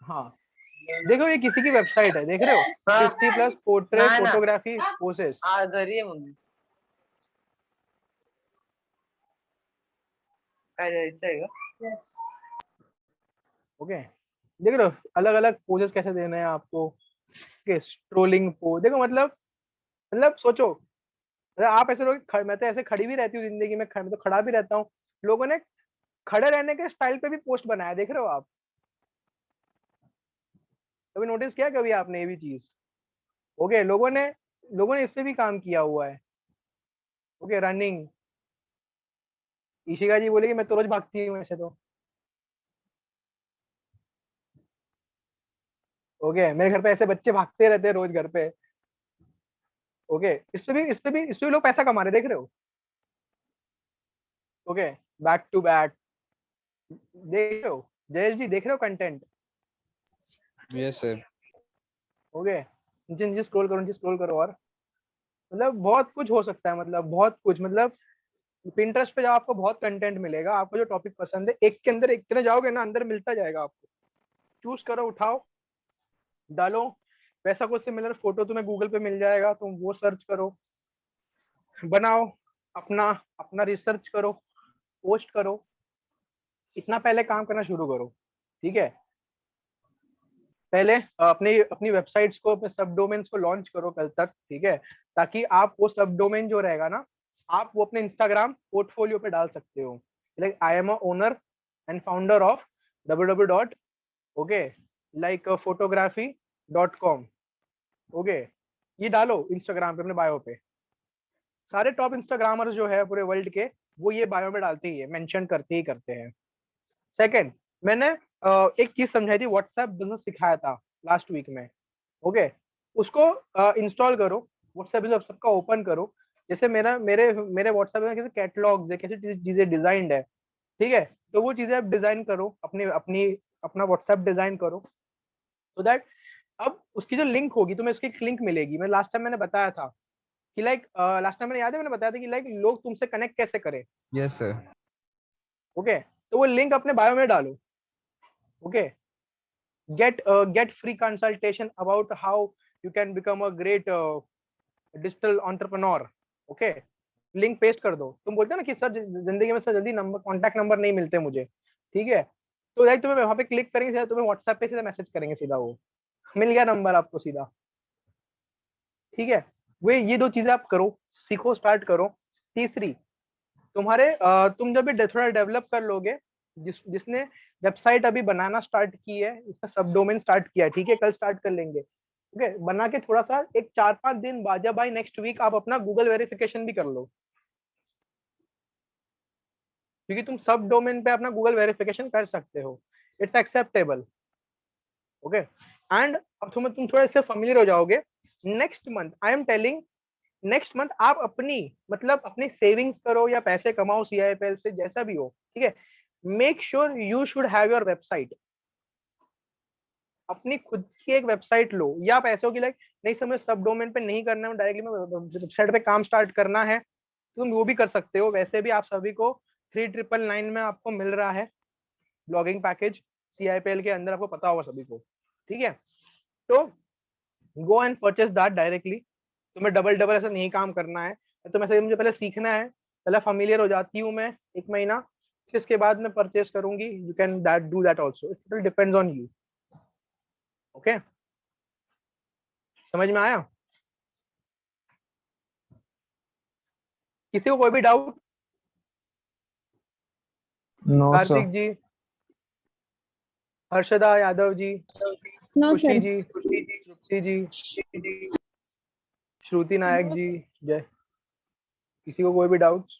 हाँ देखो ये किसी की वेबसाइट है, देख रहे हो. 50+ पोर्ट्रेट फोटोग्राफी पोसेस. घरी आहे मम्मी. काय द्यायचं आहे का? ओके, देख रहे हो अलग अलग पोजेस कैसे देने हैं आपको. स्ट्रोलिंग पोज देखो. मतलब सोचो, आप ऐसे लोग, मैं तो ऐसे खड़ी भी रहती हूँ जिंदगी में, मैं तो खड़ा भी रहता हूँ. लोगों ने खड़े रहने के स्टाइल पे भी पोस्ट बनाया, देख रहे हो आप. कभी नोटिस किया कभी आपने ये भी चीज. ओके, लोगों ने इस पे भी काम किया हुआ है. ओके, रनिंग, ईशिका जी बोलेगी मैं तो रोज भागती हूँ ऐसे तो. ओके, मेरे घर पे ऐसे बच्चे भागते रहते हैं रोज घर पे. ओके, इस पे भी लोग पैसा कमा रहे, देख रहे हो. ओके, बैक टू बैक, देख रहे हो जयेश जी, देख रहे हो कंटेंट. Yes sir. ओके, नीचे नीचे स्क्रॉल करो और मतलब बहुत कुछ हो सकता है. मतलब बहुत कुछ, मतलब पिंटरेस्ट पे जाओ आपको बहुत कंटेंट मिलेगा. आपको जो टॉपिक पसंद है, एक के अंदर एक तरह जाओगे ना, अंदर मिलता जाएगा आपको. चूज करो, उठाओ, डालो. वैसा कुछ सिमिलर फोटो तुम्हें गूगल पे मिल जाएगा, तुम वो सर्च करो, बनाओ, अपना अपना रिसर्च करो, पोस्ट करो. इतना पहले काम करना शुरू करो. ठीक है, पहले अपनी अपनी वेबसाइट्स को, अपने सब डोमेन्स को लॉन्च करो कल तक. ठीक है, ताकि आप वो सब डोमेन जो रहेगा ना, आप वो अपने इंस्टाग्राम पोर्टफोलियो पे डाल सकते हो. Like I am a owner and founder of www. Okay, like photography.com. Okay, ये डालो इंस्टाग्राम पे, अपने बायो पे. सारे टॉप इंस्टाग्रामर्स जो है पूरे वर्ल्ड के, वो ये बायो में डालते ही है, मेंशन करते ही करते हैं. सेकंड, मैंने एक चीज समझाई थी, व्हाट्सएप बिजनेस सिखाया था लास्ट वीक में. ओके, उसको इंस्टॉल करो. व्हाट्सएप बिजनेस सबका ओपन करो. जैसे मेरे व्हाट्सएप में कैसे कैटलॉग्स है, कैसे चीजें डिजाइंड है. ठीक है, तो वो चीजें आप डिजाइन करो, अपना व्हाट्सएप डिजाइन करो, सो दैट अब उसकी जो लिंक होगी तुम्हें उसकी एक लिंक मिलेगी. मैं लास्ट टाइम मैंने बताया था कि लाइक लास्ट टाइम मैंने याद है, मैंने बताया था कि लाइक लोग तुमसे कनेक्ट कैसे करें. Yes sir. ओके, तो वो लिंक अपने बायो में डालो. Okay, get free consultation about how you can become a great digital entrepreneur, okay, link paste कर दो। तुम बोलते हो ना कि सर जिंदगी में सर जल्दी नंबर कॉन्टैक्ट नंबर नहीं मिलते मुझे, ठीक है, तो लाइक तुम्हें वहां पे क्लिक करेंगे सीधा, तुम्हें व्हाट्सएप पे सीधा मैसेज करेंगे, सीधा वो मिल गया नंबर आपको सीधा, ठीक है। वे ये 2 चीजें आप करो, सीखो, स्टार्ट करो। तीसरी, तुम्हारे तुम जब भी थोड़ा डेवलप कर लोगे, जिसने वेबसाइट अभी बनाना स्टार्ट की है, इसका सब डोमेन स्टार्ट किया है, ठीक है, कल स्टार्ट कर लेंगे, ठीक है, बना के थोड़ा सा एक 4-5 दिन बाद या बाय नेक्स्ट वीक आप अपना गूगल वेरिफिकेशन भी कर लो, क्योंकि तुम सब डोमेन पे अपना गूगल वेरिफिकेशन कर सकते हो, इट्स एक्सेप्टेबल, ओके। एंड अब तुम थोड़ा इससे फेमिलियर हो जाओगे। Next month I am telling, next month आप अपनी मतलब अपनी सेविंग्स करो या पैसे कमाओ CIFL से, जैसा भी हो, ठीक है, make sure you should have your website, अपनी खुद की एक वेबसाइट लो, या पैसों की लाइक नहीं समझ सब डोमेन पे नहीं करना है, डायरेक्टली मैं वेबसाइट पे काम स्टार्ट करना है, तुम वो भी कर सकते हो। वैसे भी आप सभी को 3999 में आपको मिल रहा है ब्लॉगिंग पैकेज CIPL के अंदर, आपको पता होगा सभी को, ठीक है। तो go and purchase that directly, तुम्हें डबल डबल ऐसा नहीं काम करना है, तो ऐसे मुझे पहले सीखना है, पहले फेमिलियर हो जाती हूँ मैं 1 महीना, फिर इसके बाद मैं परचेस करूंगी, you can that do that also, it depends on you, okay. समझ में आया? किसी को कोई भी doubt? No sir. Kartik ji, Harshada Yadav ji, No, Khushi sir. जी, तृप्ति जी, श्रुति नायक No, जी, sir. जय, किसी को कोई भी डाउट?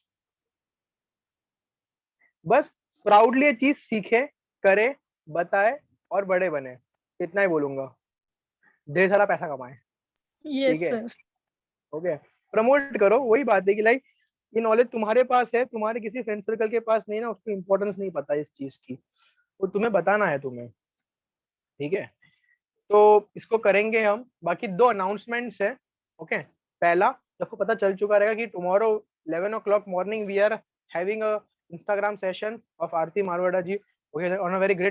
बस प्राउडली ये चीज सीखे, करे, बताए और बड़े बने, इतना ही बोलूंगा। ढेर सारा पैसा कमाए, Yes, ठीक है, sir. ओके। प्रमोट करो, वही बात है कि लाइक ये नॉलेज तुम्हारे पास है, तुम्हारे किसी फ्रेंड सर्कल के पास नहीं ना, उसकी इंपॉर्टेंस नहीं पता इस चीज की, वो तुम्हें बताना है तुम्हें, ठीक है। तो इसको करेंगे हम। बाकी 2 अनाउंसमेंट्स है, ओके। पहला, आपको पता चल चुका रहेगा कि tomorrow 11 o'clock morning we are having a Instagram session of Aarti Marwada ji, okay, on a very great